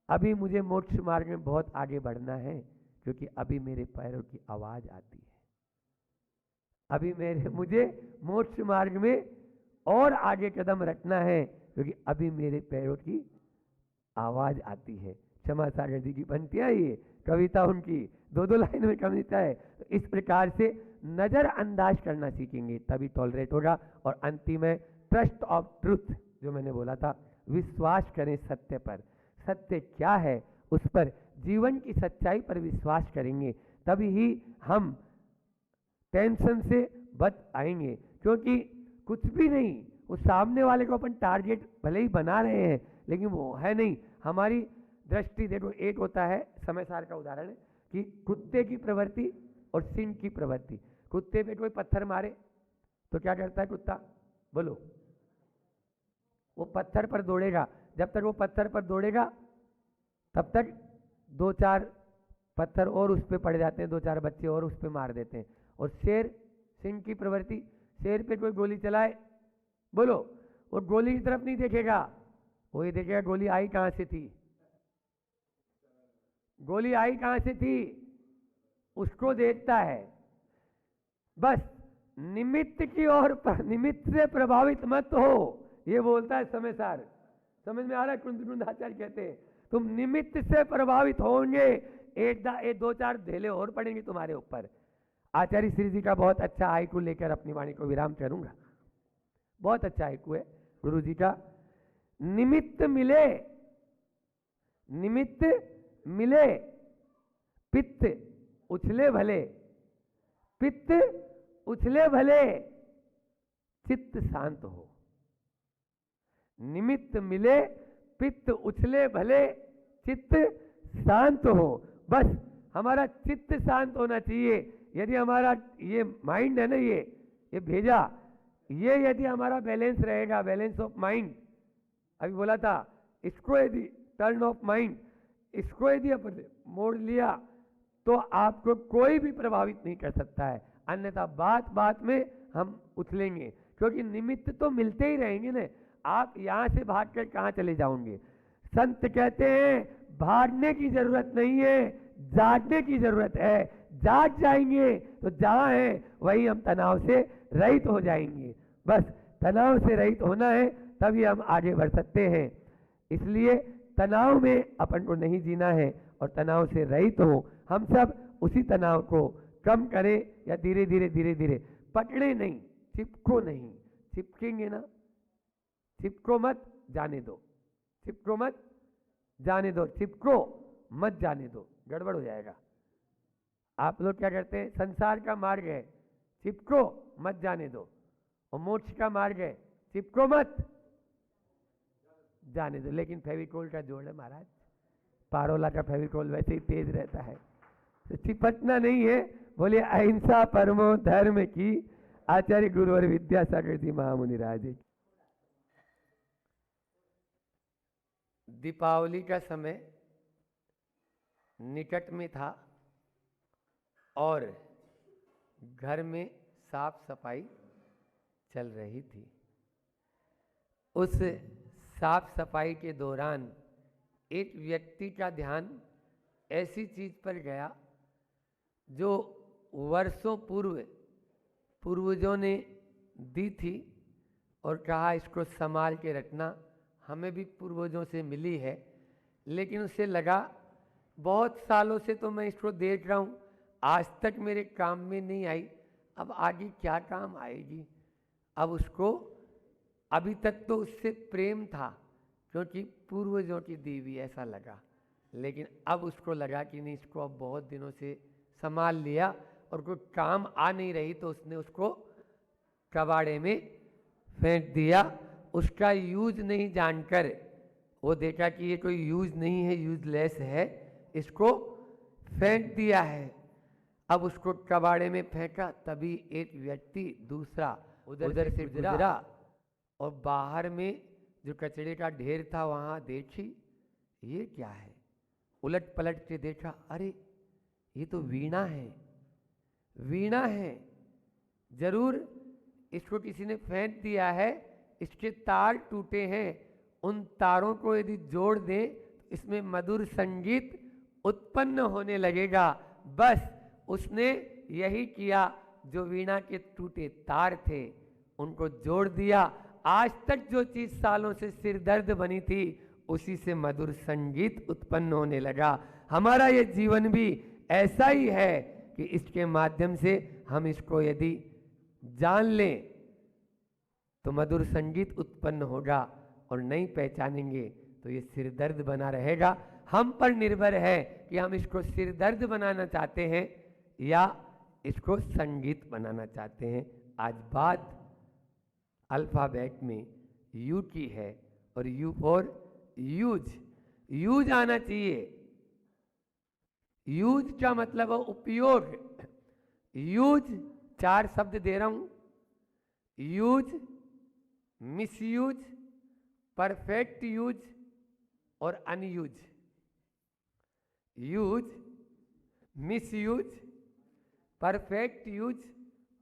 अभी मुझे मोक्ष मार्ग में बहुत आगे बढ़ना है, क्योंकि अभी मेरे पैरों की आवाज आती है। अभी मुझे मोक्ष मार्ग में और आगे कदम रखना है, क्योंकि अभी मेरे पैरों की आवाज आती है। क्षमा सागर जी की पंक्तियां, ये कविता उनकी 2-2 लाइन में कविता है। तो इस प्रकार से नजरअंदाज करना सीखेंगे तभी टॉलरेट होगा। और अंतिम है ट्रस्ट ऑफ ट्रुथ, जो मैंने बोला था, विश्वास करें सत्य पर। सत्य क्या है उस पर, जीवन की सच्चाई पर विश्वास करेंगे, तभी ही हम टेंशन से बच आएंगे। क्योंकि कुछ भी नहीं, उस सामने वाले को अपन टारगेट भले ही बना रहे हैं, लेकिन वो है नहीं। हमारी दृष्टि देखो, एक होता है समय सार का उदाहरण है कि कुत्ते की प्रवृत्ति और सिंह की प्रवृत्ति। कुत्ते पे कोई पत्थर मारे तो क्या करता है कुत्ता? बोलो। वो पत्थर पर दौड़ेगा। जब तक वो पत्थर पर दौड़ेगा तब तक 2-4 पत्थर और उस पर पड़ जाते हैं, 2-4 बच्चे और उस पर मार देते हैं। और शेर, सिंह की प्रवृत्ति, शेर पे कोई गोली चलाए, बोलो, वो गोली की तरफ नहीं देखेगा, वो ये देखेगा गोली आई कहां से थी, गोली आई कहां से थी, उसको देखता है। बस निमित्त की ओर, निमित्त से प्रभावित मत हो, ये बोलता है समय सार। समझ में आ रहा है? कुंदकुंदाचार्य कहते हैं तुम निमित्त से प्रभावित होंगे, एक 2-4 ढेले और पड़ेंगे तुम्हारे ऊपर। आचार्य श्री जी का बहुत अच्छा हाइकू लेकर अपनी वाणी को विराम करूंगा। बहुत अच्छा हाइकू है गुरु जी का। निमित्त मिले, निमित्त मिले, पित्त उछले भले, पित्त उछले भले, चित्त शांत हो। निमित्त मिले, पित्त उछले भले, चित्त शांत हो। बस हमारा चित्त शांत होना चाहिए। यदि हमारा ये माइंड है ना, ये भेजा, ये यदि हमारा बैलेंस रहेगा, बैलेंस ऑफ माइंड, अभी बोला था, इसको यदि टर्न ऑफ माइंड, इसको यदि अपन मोड़ लिया तो आपको कोई भी प्रभावित नहीं कर सकता है। अन्यथा बात बात में हम उछलेंगे, क्योंकि निमित्त तो मिलते ही रहेंगे ना। आप यहां से भागकर कहां चले जाओगे? संत कहते हैं भागने की जरूरत नहीं है, जागने की जरूरत है। जाग जाएंगे तो जहां है वही हम तनाव से रहित हो जाएंगे। बस तनाव से रहित होना है, तभी हम आगे बढ़ सकते हैं। इसलिए तनाव में अपन को नहीं जीना है और तनाव से रहित हो। हम सब उसी तनाव को कम करें, या धीरे धीरे धीरे धीरे, पकड़े नहीं, चिपको नहीं। चिपकेंगे ना, चिपको मत, जाने दो, चिपको मत, जाने दो, चिपको मत, जाने दो, गड़बड़ हो जाएगा। आप लोग क्या करते हैं? संसार का मार्ग है, चिपको मत, जाने दो। और मोक्ष का मार्ग है, चिपको मत, जाने दो। लेकिन फेविकोल का जोड़ है महाराज, पारोला का फेविकोल वैसे ही तेज रहता है, तो चिपटना नहीं है, बोले अहिंसा परमो धर्म की, आचार्य गुरुवर विद्यासागर जी महामुनि राजे। दीपावली का समय निकट में था और घर में साफ सफाई चल रही थी। उस साफ सफाई के दौरान एक व्यक्ति का ध्यान ऐसी चीज पर गया जो वर्षों पूर्व पूर्वजों ने दी थी और कहा इसको संभाल के रखना, हमें भी पूर्वजों से मिली है। लेकिन उसे लगा बहुत सालों से तो मैं इसको देख रहा हूँ, आज तक मेरे काम में नहीं आई, अब आगे क्या काम आएगी। अब उसको अभी तक तो उससे प्रेम था क्योंकि पूर्वजों की देवी ऐसा लगा, लेकिन अब उसको लगा कि नहीं, इसको अब बहुत दिनों से संभाल लिया और कोई काम आ नहीं रही, तो उसने उसको कबाड़े में फेंक दिया। उसका यूज नहीं जानकर वो देखा कि ये कोई यूज नहीं है, यूजलेस है, इसको फेंक दिया है। अब उसको कबाड़े में फेंका, तभी एक व्यक्ति दूसरा उधर से गुजरा और बाहर में जो कचरे का ढेर था वहां देखी, ये क्या है। उलट पलट के देखा, अरे ये तो वीणा है, वीणा है, जरूर इसको किसी ने फेंक दिया है, इसके तार टूटे हैं, उन तारों को यदि जोड़ दें तो इसमें मधुर संगीत उत्पन्न होने लगेगा। बस उसने यही किया, जो वीणा के टूटे तार थे उनको जोड़ दिया। आज तक जो चीज सालों से सिर दर्द बनी थी, उसी से मधुर संगीत उत्पन्न होने लगा। हमारा ये जीवन भी ऐसा ही है कि इसके माध्यम से हम इसको यदि जान लें तो मधुर संगीत उत्पन्न होगा, और नहीं पहचानेंगे तो ये सिर दर्द बना रहेगा। हम पर निर्भर है कि हम इसको सिर दर्द बनाना चाहते हैं या इसको संगीत बनाना चाहते हैं। आज बात अल्फाबेट में यू की है और यू फॉर यूज। यूज आना चाहिए। यूज का मतलब है उपयोग। यूज 4 शब्द दे रहा हूं, यूज, मिसयूज, परफेक्ट यूज और unused. Use, misuse, perfect use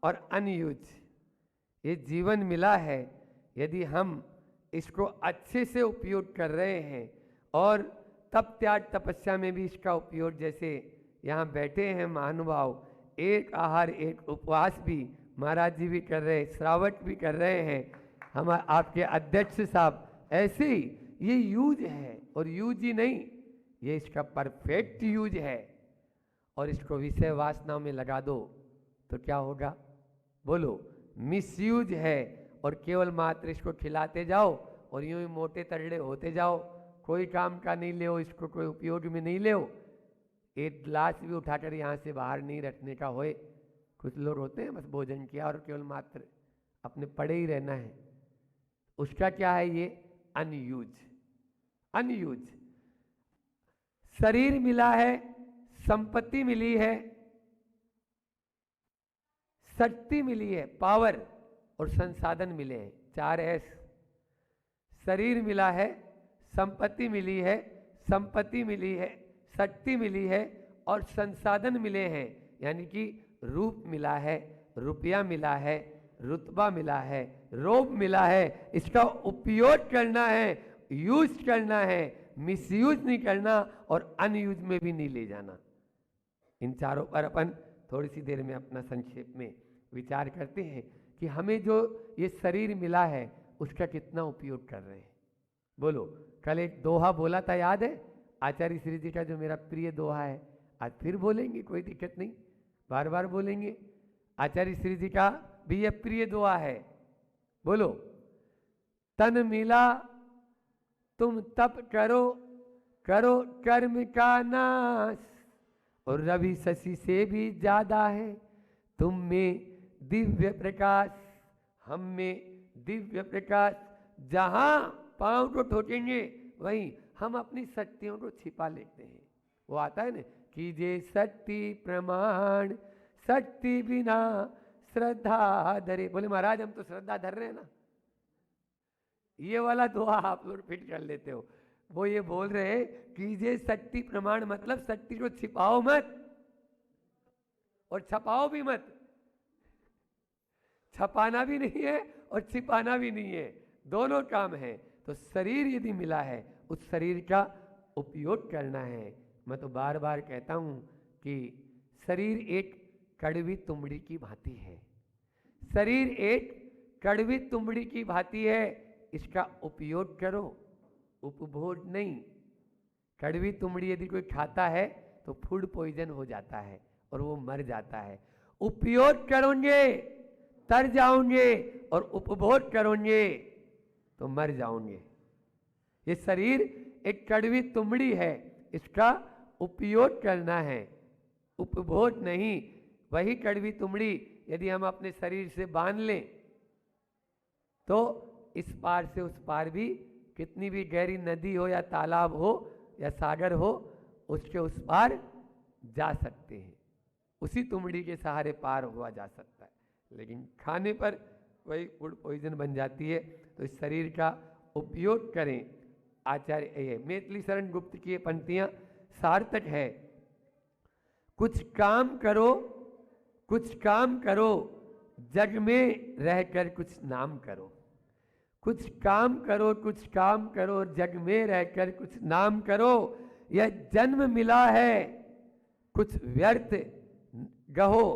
और अनयूज। ये जीवन मिला है, यदि हम इसको अच्छे से उपयोग कर रहे हैं और तप त्याग तपस्या में भी इसका उपयोग, जैसे यहाँ बैठे हैं महानुभाव, एक आहार एक उपवास भी महाराज जी भी कर रहे हैं, श्रावक भी कर रहे हैं, हम आपके अध्यक्ष साहब, ऐसे ही ये यूज है। और यूज ही नहीं, ये इसका परफेक्ट यूज है। और इसको विषय वासनाओं में लगा दो तो क्या होगा, बोलो, मिसयूज है। और केवल मात्र इसको खिलाते जाओ और यूं ही मोटे तगड़े होते जाओ, कोई काम का नहीं ले, इसको कोई उपयोग में नहीं ले। एक गिलास भी उठाकर यहाँ से बाहर नहीं रखने का होए। कुछ लोग होते हैं बस भोजन किया और केवल मात्र अपने पड़े ही रहना है, उसका क्या है, ये अनयूज। अनयूज। शरीर मिला है, संपत्ति मिली है, शक्ति मिली है, पावर और संसाधन मिले हैं, 4 एस। शरीर मिला है, संपत्ति मिली है, संपत्ति मिली है, शक्ति मिली है और संसाधन मिले हैं। यानी कि रूप मिला है, रुपया मिला है, रुतबा मिला है, रोब मिला है। इसका उपयोग करना है, यूज करना है, मिसयूज नहीं करना और अनयूज में भी नहीं ले जाना। इन चारों पर अपन थोड़ी सी देर में अपना संक्षेप में विचार करते हैं कि हमें जो ये शरीर मिला है उसका कितना उपयोग कर रहे हैं। बोलो, कल एक दोहा बोला था, याद है? आचार्य श्री जी का जो मेरा प्रिय दोहा है, आज फिर बोलेंगे, कोई दिक्कत नहीं, बार बार बोलेंगे। आचार्य श्री जी का भी यह प्रिय दोहा है। बोलो, तन मिला तुम तप करो, करो कर्म का नाश, और रवि शशि से भी ज्यादा है तुम में दिव्य प्रकाश, हम में दिव्य प्रकाश। जहां पांव को ठोकेंगे वहीं हम अपनी शक्तियों को छिपा लेते हैं। वो आता है ना, कीजे शक्ति प्रमाण, शक्ति बिना श्रद्धा धरे। बोले महाराज हम तो श्रद्धा धर रहे हैं ना। ये वाला दुआ आप लोग फिट कर लेते हो। वो ये बोल रहे हैं कीजिए शक्ति प्रमाण, मतलब शक्ति को छिपाओ मत और छपाओ भी मत। छपाना भी नहीं है और छिपाना भी नहीं है, दोनों काम है। तो शरीर यदि मिला है उस शरीर का उपयोग करना है। मैं तो बार बार कहता हूं कि शरीर एक कड़वी तुमड़ी की भांति है। शरीर एक कड़वी तुमड़ी की भांति है, इसका उपयोग करो, उपभोग नहीं। कड़वी तुमड़ी यदि कोई खाता है तो फूड पॉइजन हो जाता है और वो मर जाता है। उपयोग करोगे तर जाओगे और उपभोग करोगे तो मर जाओगे। ये शरीर एक कड़वी तुमड़ी है, इसका उपयोग करना है, उपभोग नहीं। वही कड़वी तुमड़ी यदि हम अपने शरीर से बांध लें तो इस पार से उस पार भी, कितनी भी गहरी नदी हो या तालाब हो या सागर हो, उसके उस पार जा सकते हैं। उसी तुमड़ी के सहारे पार हुआ जा सकता है। लेकिन खाने पर वही फूड पॉइजन बन जाती है। तो इस शरीर का उपयोग करें। आचार्य ये मैथिली शरण गुप्त की ये पंक्तियां सार्थक है। कुछ काम करो, कुछ काम करो, जग में रहकर कुछ नाम करो। कुछ काम करो, कुछ काम करो, जग में रहकर कुछ नाम करो। यह जन्म मिला है कुछ व्यर्थ गहो,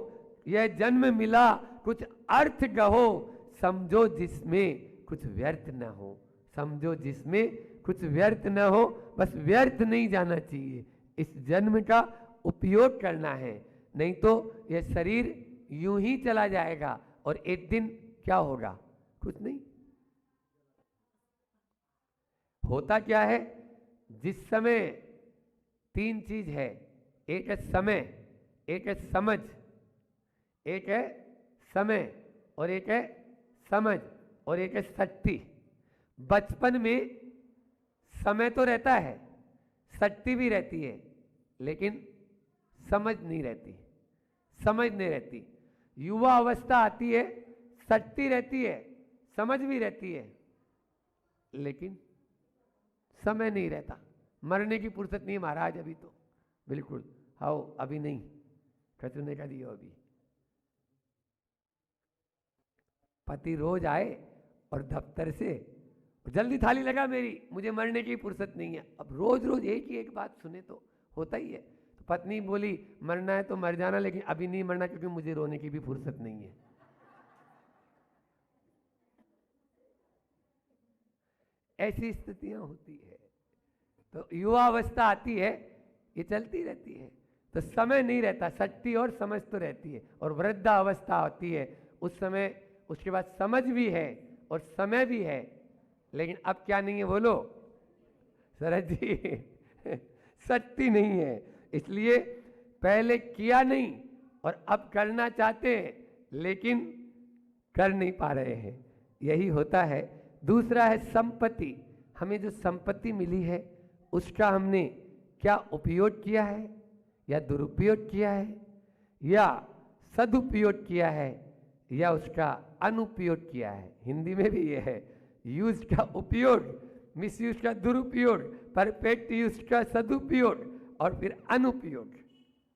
यह जन्म मिला कुछ अर्थ गहो। समझो जिसमें कुछ व्यर्थ न हो, समझो जिसमें कुछ व्यर्थ न हो। बस व्यर्थ नहीं जाना चाहिए, इस जन्म का उपयोग करना है। नहीं तो यह शरीर यूं ही चला जाएगा और एक दिन क्या होगा, कुछ नहीं होता। क्या है, जिस समय तीन चीज है, एक है समय, एक है समझ, एक है समय और एक है समझ और एक है शक्ति। बचपन में समय तो रहता है, शक्ति भी रहती है, लेकिन समझ नहीं रहती, समझ नहीं रहती। युवा अवस्था आती है, शक्ति रहती है, समझ भी रहती है, लेकिन समय नहीं रहता। मरने की फुर्सत नहीं महाराज अभी तो, बिल्कुल आओ अभी नहीं, खचने का दियो अभी। पति रोज आए और दफ्तर से जल्दी थाली लगा मेरी, मुझे मरने की फुर्सत नहीं है। अब रोज रोज एक ही एक बात सुने तो होता ही है। तो पत्नी बोली मरना है तो मर जाना, लेकिन अभी नहीं मरना क्योंकि मुझे रोने की भी फुर्सत नहीं है। ऐसी स्थितियां होती है। तो युवा अवस्था आती है, ये चलती रहती है, तो समय नहीं रहता, शक्ति और समझ तो रहती है। और वृद्धा अवस्था होती है, उस समय उसके बाद समझ भी है और समय भी है, लेकिन अब क्या नहीं है बोलो शरद जी, शक्ति नहीं है। इसलिए पहले किया नहीं और अब करना चाहते हैं, लेकिन कर नहीं पा रहे हैं, यही होता है। दूसरा है संपत्ति। हमें जो संपत्ति मिली है उसका हमने क्या उपयोग किया है या दुरुपयोग किया है या सदुपयोग किया है या उसका अनुपयोग किया है। हिंदी में भी ये है, यूज का उपयोग, मिस यूज का दुरुपयोग, परफेक्ट यूज का सदुपयोग और फिर अनुपयोग।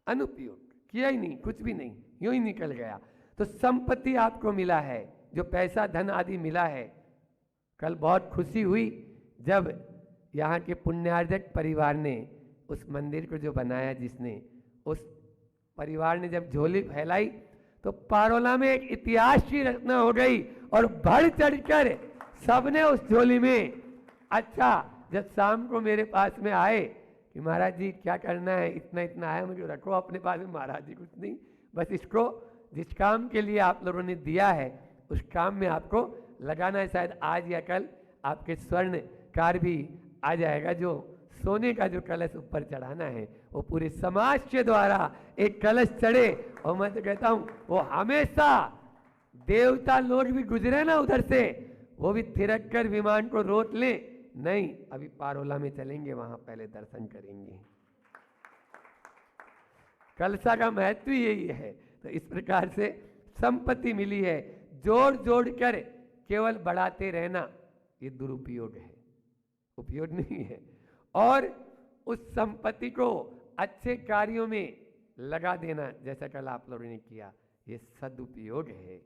अनुपयोग किया ही नहीं, कुछ भी नहीं, यूं ही निकल गया। तो संपत्ति आपको मिला है, जो पैसा धन आदि मिला है। कल बहुत खुशी हुई जब यहाँ के पुण्यार्जक परिवार ने उस मंदिर को जो बनाया, जिसने उस परिवार ने जब झोली फैलाई तो पारोला में एक इतिहास की रचना हो गई और बढ़ चढ़कर सबने उस झोली में। अच्छा, जब शाम को मेरे पास में आए कि महाराज जी क्या करना है, इतना इतना आया, मुझे रखो अपने पास में। महाराज जी कुछ नहीं, बस इसको जिस काम के लिए आप लोगों ने दिया है उस काम में आपको लगाना है। शायद आज या कल आपके स्वर्ण कार भी आ जाएगा, जो सोने का जो कलश ऊपर चढ़ाना है वो पूरे समाज के द्वारा एक कलश चढ़े। और मैं तो कहता हूँ वो हमेशा देवता लोग भी गुजरे ना उधर से, वो भी थिरक कर विमान को रोक ले। नहीं, अभी पारोला में चलेंगे, वहां पहले दर्शन करेंगे। कलशा का महत्व ही यही है। तो इस प्रकार से संपत्ति मिली है, जोड़ जोड़ कर केवल बढ़ाते रहना ये दुरुपयोग है, उपयोग नहीं है। और उस संपत्ति को अच्छे कार्यों में लगा देना, जैसा कल आप लोगों ने किया, ये सदुपयोग है।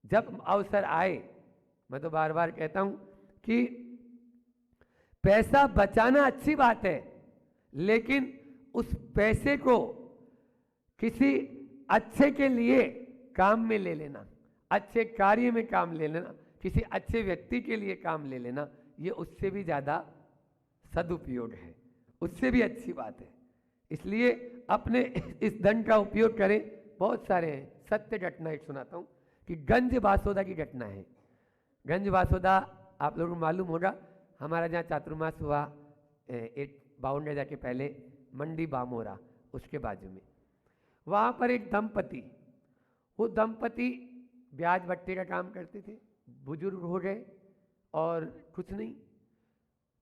जब अवसर आए, मैं तो बार बार कहता हूं कि पैसा बचाना अच्छी बात है, लेकिन उस पैसे को किसी अच्छे के लिए काम में ले लेना, अच्छे कार्य में काम ले लेना, किसी अच्छे व्यक्ति के लिए काम ले लेना, ये उससे भी ज़्यादा सदुपयोग है, उससे भी अच्छी बात है। इसलिए अपने इस धन का उपयोग करें। बहुत सारे हैं, सत्य घटना एक सुनाता हूँ कि गंज बासोदा की घटना है। गंज बासोदा आप लोगों को मालूम होगा, हमारा जहाँ चातुर्मास हुआ एक 52 के पहले मंडी बामोरा, उसके बाजू में वहाँ पर एक दंपति, वो दंपति ब्याज बट्टे का काम करते थे, बुजुर्ग हो गए और कुछ नहीं,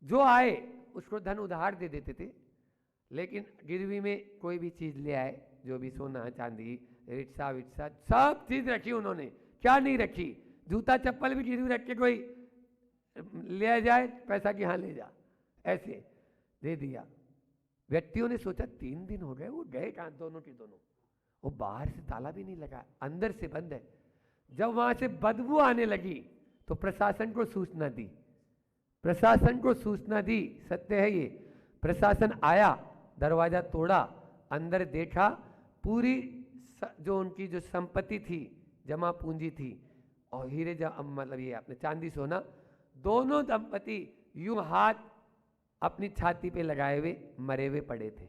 जो आए उसको धन उधार दे देते थे, लेकिन गिरवी में कोई भी चीज़ ले आए, जो भी सोना चांदी रिक्शा विक्शा सब चीज़ रखी उन्होंने, क्या नहीं रखी, जूता चप्पल भी गिरवी रख के कोई ले जाए पैसा कि हाँ ले जा, ऐसे दे दिया। व्यक्तियों ने सोचा 3 दिन हो गए, वो गए कहाँ दोनों के दोनों, वो बाहर से ताला भी नहीं लगा, अंदर से बंद है। जब वहां से बदबू आने लगी तो प्रशासन को सूचना दी, प्रशासन को सूचना दी, सत्य है ये। प्रशासन आया, दरवाजा तोड़ा, अंदर देखा, पूरी जो उनकी जो संपत्ति थी, जमा पूंजी थी और हीरे मतलब ये अपने चांदी सोना, दोनों दंपति यूं हाथ अपनी छाती पे लगाए हुए मरे हुए पड़े थे।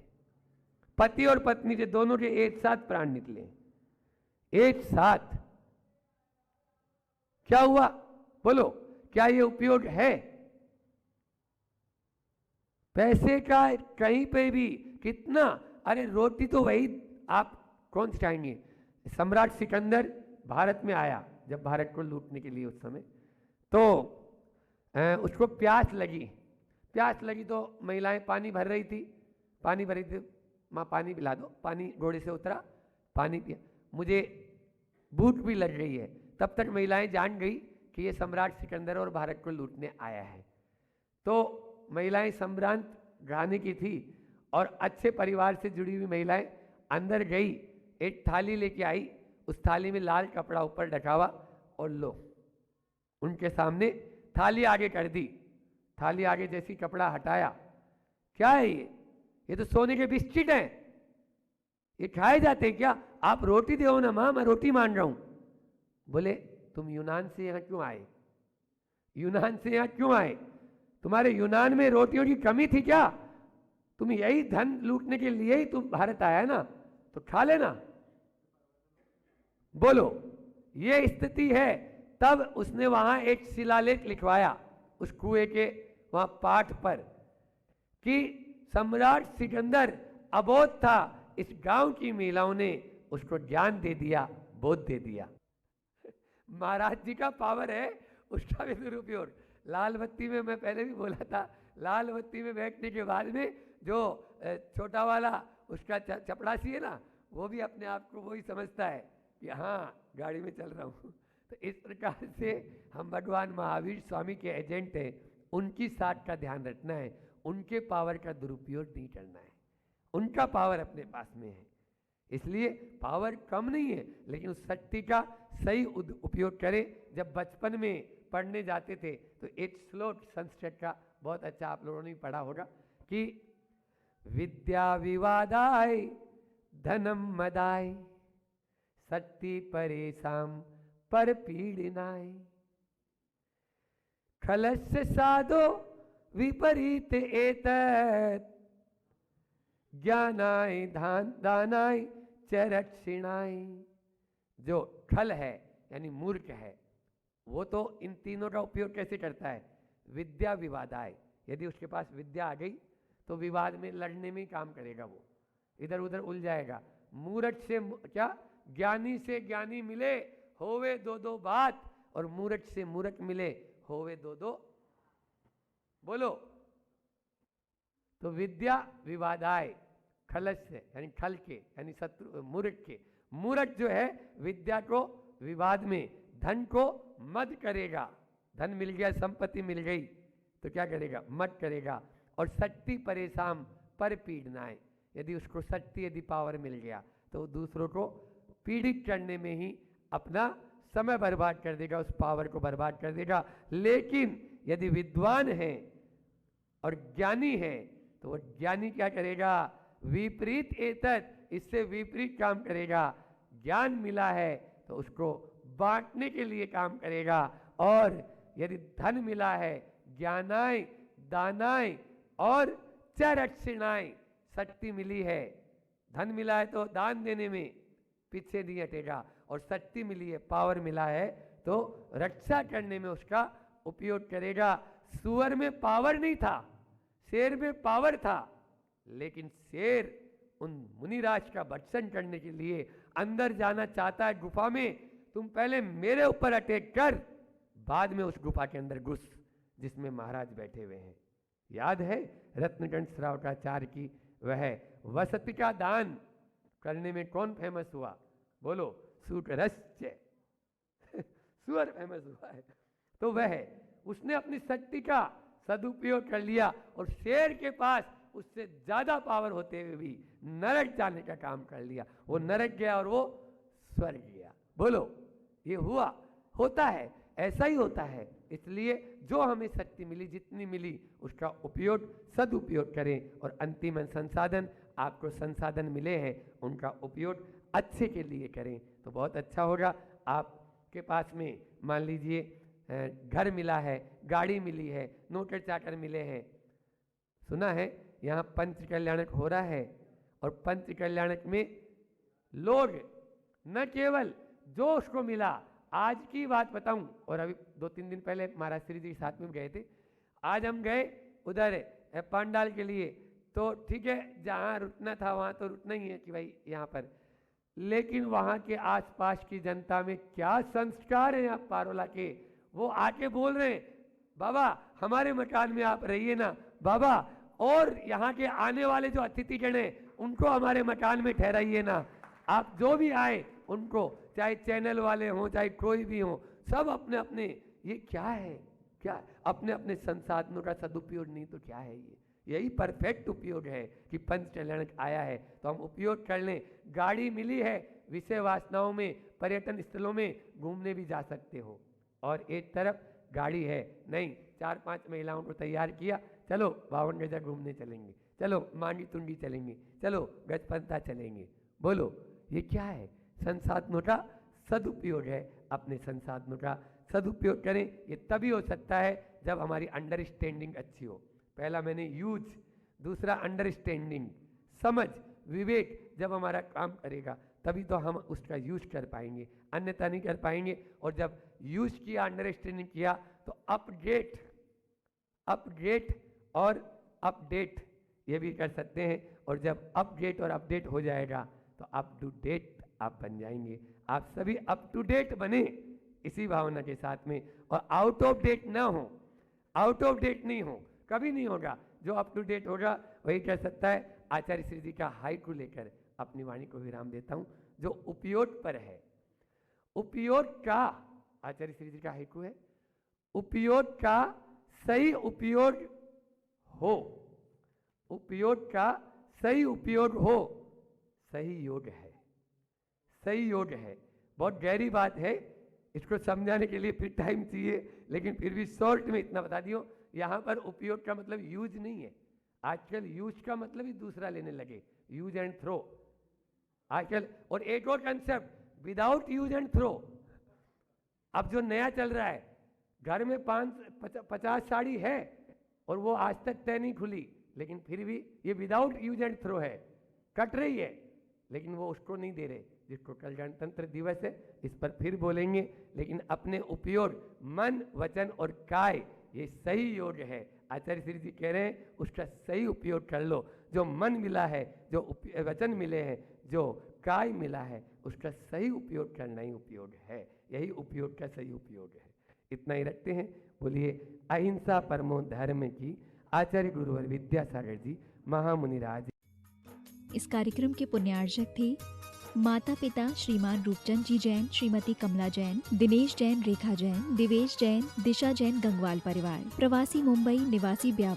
पति और पत्नी के दोनों के एक साथ प्राण निकले, एक साथ। क्या हुआ बोलो, क्या ये उपयोग है? पैसे का कहीं पे भी कितना, अरे रोटी तो वही आप कौन सिखाएंगे। सम्राट सिकंदर भारत में आया, जब भारत को लूटने के लिए उस समय, तो उसको प्यास लगी तो महिलाएं पानी भर रही थी, माँ पानी पिला दो, पानी घोड़े से उतरा, पानी पिया, मुझे भूख भी लग रही है। तब तक महिलाएं जान गई कि ये सम्राट सिकंदर और भारत को लूटने आया है। तो महिलाएं सम्रांत घराने की थी और अच्छे परिवार से जुड़ी हुई महिलाएं अंदर गई, एक थाली लेके आई, उस थाली में लाल कपड़ा ऊपर ढका हुआ, और लो उनके सामने थाली आगे कर दी। थाली आगे जैसी कपड़ा हटाया, क्या है ये तो सोने के बिस्किट हैं, ये खाए जाते हैं क्या? आप रोटी दो ना माँ, मैं रोटी मान रहा हूं। बोले तुम यूनान से यहां क्यों आए? यूनान से यहां क्यों आए? तुम्हारे यूनान में रोटियों की कमी थी क्या? तुम यही धन लूटने के लिए ही तुम भारत आया ना, तो खा लेना। बोलो, ये स्थिति है। तब उसने वहां एक शिलालेख लिखवाया उस कुएं के वहां पाठ पर कि सम्राट सिकंदर अबोध था, इस गांव की महिलाओं ने उसको ज्ञान दे दिया, बोध दे दिया। महाराज जी का पावर है, उसका भी दुरुपयोग। लाल बत्ती में, मैं पहले भी बोला था, लाल बत्ती में बैठने के बाद में जो छोटा वाला उसका चपड़ासी है ना, वो भी अपने आप को वही समझता है कि हाँ गाड़ी में चल रहा हूँ। तो इस प्रकार से हम भगवान महावीर स्वामी के एजेंट हैं, उनकी साथ का ध्यान रखना है, उनके पावर का दुरुपयोग नहीं करना है। उनका पावर अपने पास में है, इसलिए पावर कम नहीं है, लेकिन उस शक्ति का सही उपयोग करें। जब बचपन में पढ़ने जाते थे तो एक श्लोक संस्कृत का बहुत अच्छा आप लोगों ने पढ़ा होगा कि विद्या विवादाय धनम मदाय शक्ति परेशान पर पीड़नाय खलस्य साधो विपरीत एतत् ज्ञानाय दानाय चरक्षिणाय। जो खल है यानी मूर्ख है, वो तो इन तीनों का उपयोग कैसे करता है? विद्या विवादाय, यदि उसके पास विद्या आ गई तो विवाद में लड़ने में ही काम करेगा, वो इधर उधर उलझाएगा। मूर्ख से क्या, ज्ञानी से ज्ञानी मिले होवे दो दो बात, और मूर्ख से मूर्ख मिले होवे दो दो। बोलो, तो विद्या विवादाय खलस्य यानी छल के, यानी शत्रु मूर्ख के। मूर्ख जो है विद्या को विवाद में, धन को मद करेगा। धन मिल गया, संपत्ति मिल गई तो क्या करेगा? मद करेगा। और शक्ति परेशान पर पीड़नाएं, यदि उसको शक्ति, यदि पावर मिल गया तो वो दूसरों को पीड़ित करने में ही अपना समय बर्बाद कर देगा, उस पावर को बर्बाद कर देगा। लेकिन यदि विद्वान है और ज्ञानी है तो वो ज्ञानी क्या करेगा? विपरीत एतत्, इससे विपरीत काम करेगा। ज्ञान मिला है तो उसको बांटने के लिए काम करेगा। और यदि धन मिला है, ज्ञानाय दानाय और चरक्षिणाय, शक्ति मिली है, धन मिला है तो दान देने में पीछे नहीं हटेगा, और शक्ति मिली है, पावर मिला है तो रक्षा करने में उसका उपयोग करेगा। सुअर में पावर नहीं था, शेर में पावर था, लेकिन शेर उन मुनिराज का भक्षण करने के लिए अंदर जाना चाहता है गुफा में। तुम पहले मेरे ऊपर अटैक कर, बाद में उस गुफा के अंदर घुस जिसमें महाराज बैठे हुए हैं। याद है रत्नगंज श्रावकाचार्य की वह वसति का दान करने में कौन फेमस हुआ? बोलो, सूकरस्य सुअर फेमस हुआ है। तो वह उसने अपनी शक्ति का सदुपयोग कर लिया, और शेर के पास उससे ज्यादा पावर होते हुए भी नरक जाने का काम कर लिया। वो नरक गया और वो स्वर्ग गया। बोलो, ये हुआ, होता है, ऐसा ही होता है। इसलिए जो हमें शक्ति मिली, जितनी मिली, उसका उपयोग, सदुपयोग करें। और अंतिम संसाधन, आपको संसाधन मिले हैं, उनका उपयोग अच्छे के लिए करें तो बहुत अच्छा होगा। आपके पास में मान लीजिए घर मिला है, गाड़ी मिली है, नौकर चाकर मिले हैं। सुना है यहाँ पंच कल्याणक हो रहा है, और पंच कल्याणक में लोग न केवल जो उसको मिला, आज की बात बताऊं, और अभी 2-3 दिन पहले महाराज श्री जी साथ में गए थे। आज हम गए उधर पांडाल के लिए, तो ठीक है, जहाँ रुकना था वहाँ तो रुकना ही है कि भाई यहाँ पर, लेकिन वहाँ के आसपास की जनता में क्या संस्कार है आप पारोला के। वो आके बोल रहे हैं, बाबा हमारे मकान में आप रहिए ना बाबा, और यहाँ के आने वाले जो अतिथिगण हैं उनको हमारे मकान में ठहराइए ना। आप जो भी आए उनको, चाहे चैनल वाले हों चाहे कोई भी हो, सब अपने अपने, ये क्या है, क्या अपने अपने संसाधनों का सदुपयोग नहीं तो क्या है ये? यही परफेक्ट उपयोग है कि पंच कल्याणक आया है तो हम उपयोग कर लें। गाड़ी मिली है, विषय वासनाओं में, पर्यटन स्थलों में घूमने भी जा सकते हो, और एक तरफ गाड़ी है नहीं, 4-5 महिलाओं को तैयार किया, चलो 52 गजा घूमने चलेंगे, चलो मांगी तुंगी चलेंगे, चलो गजपंथा चलेंगे। बोलो, ये क्या है? संसाधनों का सदुपयोग है। अपने संसाधनों का सदुपयोग करें। ये तभी हो सकता है जब हमारी अंडरस्टैंडिंग अच्छी हो। पहला मैंने यूज, दूसरा अंडरस्टैंडिंग, समझ, विवेक जब हमारा काम करेगा तभी तो हम उसका यूज कर पाएंगे, अन्यथा नहीं कर पाएंगे। और जब यूज किया, अंडरस्टैंडिंग किया तो अपडेट और अपडेट ये भी कर सकते हैं। और जब अपडेट और अपडेट हो जाएगा तो अप टू डेट आप बन जाएंगे। आप सभी अप टू डेट बने इसी भावना के साथ में, और आउट ऑफ डेट ना हो, आउट ऑफ डेट नहीं हो, कभी नहीं होगा। जो अप टू डेट होगा वही कर सकता है। आचार्य श्री जी का हाइकू लेकर अपनी वाणी को विराम देता हूं, जो उपयोग पर है। उपयोग का, आचार्य श्री जी का हाइकू है, उपयोग का सही उपयोग हो, उपयोग का सही उपयोग हो, सही योग है, सही योग है। बहुत गहरी बात है, इसको समझाने के लिए फिर टाइम चाहिए, लेकिन फिर भी शॉर्ट में इतना बता दियो। यहाँ पर उपयोग का मतलब यूज नहीं है। आजकल यूज का मतलब ही दूसरा लेने लगे, यूज एंड थ्रो आजकल। और एक और concept, without use and throw. अब जो नया चल रहा है, घर में 50 साड़ी है और वो आज तक तय नहीं खुली, लेकिन फिर भी ये विदाउट यूज एंड थ्रो है, कट रही है, लेकिन वो उसको नहीं दे रहे, जिसको कल गणतंत्र दिवस है इस पर फिर बोलेंगे। लेकिन अपने उपयोग, मन, वचन और काय, ये सही योग है। आचार्य श्री जी कह रहे हैं उसका सही उपयोग कर लो। जो मन मिला है, जो वचन मिले हैं, जो काय मिला है, उसका सही उपयोग करना ही उपयोग है। यही उपयोग का सही उपयोग है। इतना ही रखते हैं। बोलिए अहिंसा परमो धर्म की। आचार्य गुरुवर विद्यासागर जी महामुनिराज। इस कार्यक्रम के पुण्यार्चक थे माता पिता श्रीमान रूपचंद जी जैन, श्रीमती कमला जैन, दिनेश जैन, रेखा जैन, दिवेश जैन, दिशा जैन, गंगवाल परिवार। प्रवासी मुंबई, निवासी ब्यावर।